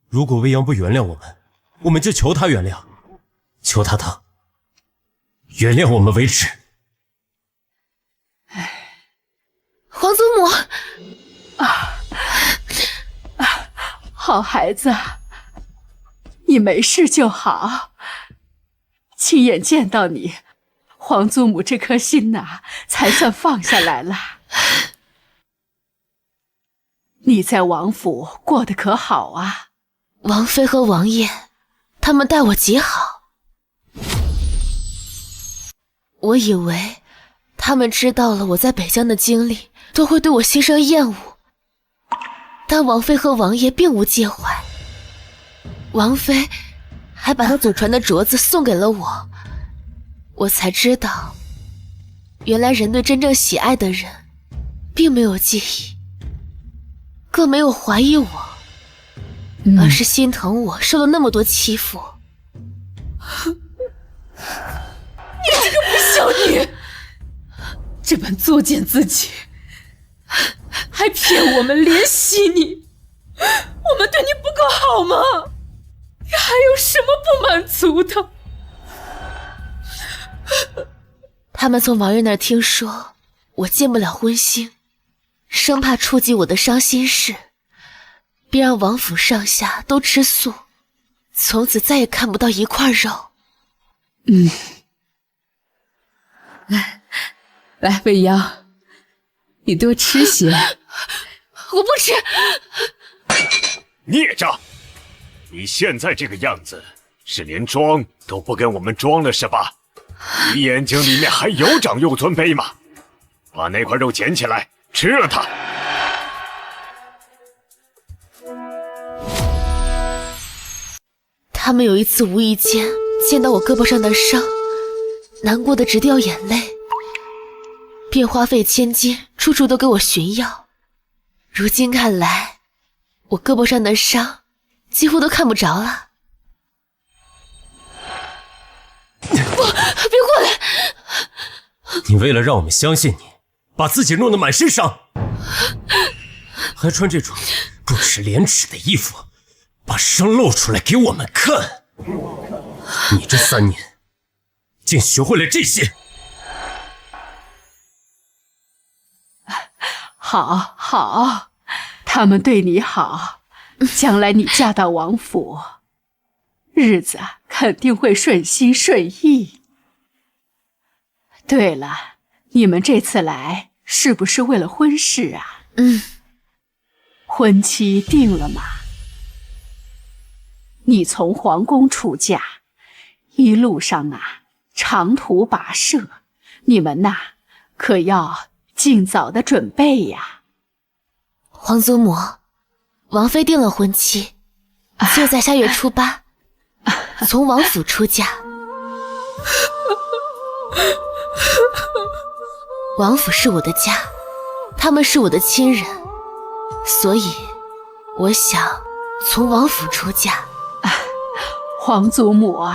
如果未央不原谅我们，我们就求她原谅，求她到原谅我们为止。皇祖母，好孩子，你没事就好。亲眼见到你，皇祖母这颗心呐，才算放下来了。你在王府过得可好啊？王妃和王爷，他们待我极好。我以为他们知道了我在北疆的经历，都会对我心生厌恶，但王妃和王爷并无介怀。王妃还把她祖传的镯子送给了我，我才知道，原来人对真正喜爱的人，并没有记忆，更没有怀疑我，而是心疼我受了那么多欺负。你这个不孝女，这般作践自己，还骗我们怜惜你，我们对你不够好吗？还有什么不满足的？他们从王爷那儿听说我见不了荤腥，生怕触及我的伤心事，便让王府上下都吃素，从此再也看不到一块肉。来，未央，你多吃些。我不吃。孽障！你现在这个样子，是连装都不跟我们装了是吧？你眼睛里面还有长幼尊卑吗？把那块肉捡起来，吃了它。他们有一次无意间见到我胳膊上的伤，难过的直掉眼泪，便花费千金，处处都给我寻药。如今看来，我胳膊上的伤几乎都看不着了。别过来！你为了让我们相信你，把自己弄得满身伤，还穿这种不识廉耻的衣服，把伤露出来给我们看。你这3年竟学会了这些。好，他们对你好，将来你嫁到王府，日子肯定会顺心顺意。对了，你们这次来是不是为了婚事啊？婚期定了吗？你从皇宫出嫁，一路上长途跋涉，你们可要尽早的准备呀。皇祖母，王妃定了婚期，就在下月初8，从王府出嫁。王府是我的家，他们是我的亲人，所以我想从王府出嫁。皇祖母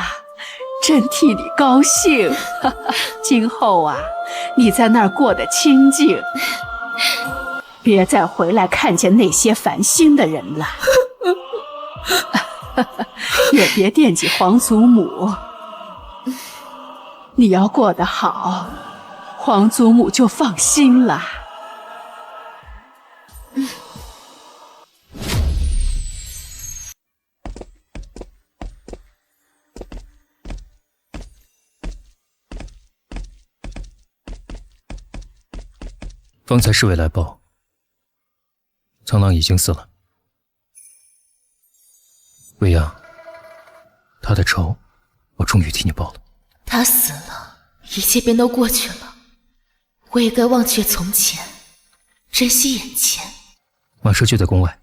真替你高兴。今后你在那儿过得清静，别再回来看见那些烦心的人了。也别惦记皇祖母，你要过得好，皇祖母就放心了。方才侍卫来报，苍狼已经死了。未央，他的仇，我终于替你报了。他死了，一切便都过去了，我也该忘却从前，珍惜眼前。马车就在宫外，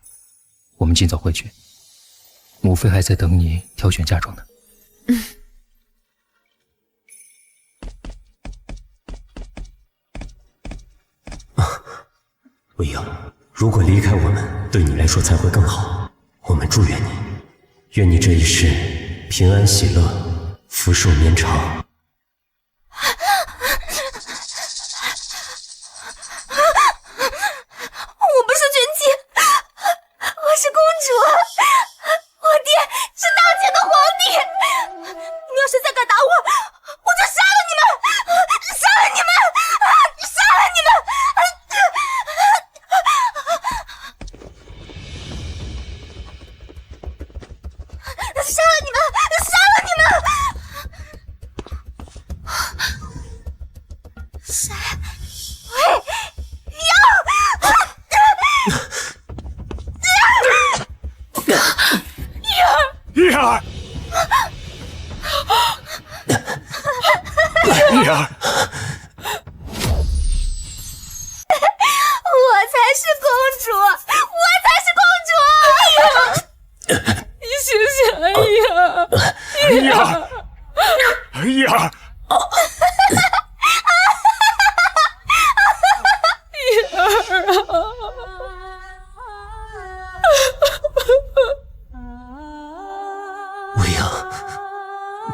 我们尽早回去。母妃还在等你挑选嫁妆呢。未央，如果离开我们，对你来说才会更好。我们祝愿你，愿你这一世平安喜乐，福寿绵长。我不是君妻，我是公主，我爹是大清的皇帝。你要是再敢打我，我就杀了你们！杀了你们！杀了你们！杀了你们！杀了你们！谁？喂，叶儿，叶儿，我才是公主，我才是公主！你醒醒，哎呀！叶儿，未央，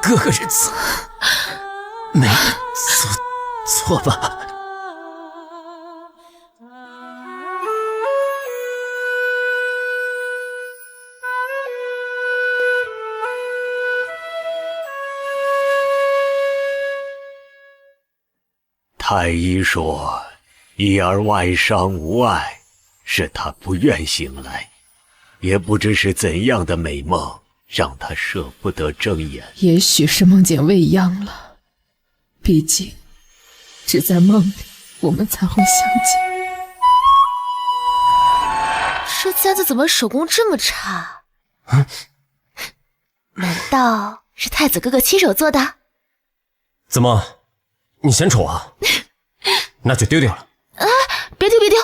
哥哥这次没做错吧？太医说，一儿外伤无碍，是他不愿醒来，也不知是怎样的美梦让他舍不得睁眼。也许是梦见未央了，毕竟只在梦里我们才会相见。这簪子怎么手工这么差？难道是太子哥哥亲手做的？怎么，你嫌丑啊？那就丢掉了。啊！别丢别丢！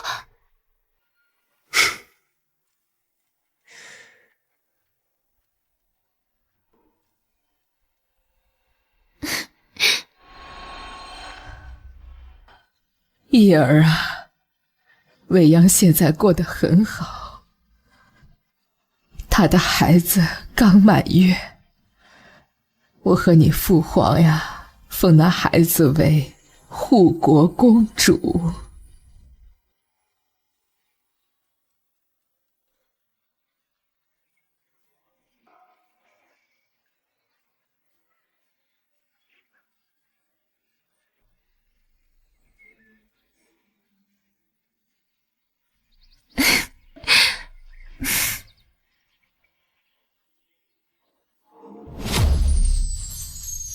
一儿啊，未央现在过得很好，他的孩子刚满月，我和你父皇呀，封那孩子为护国公主。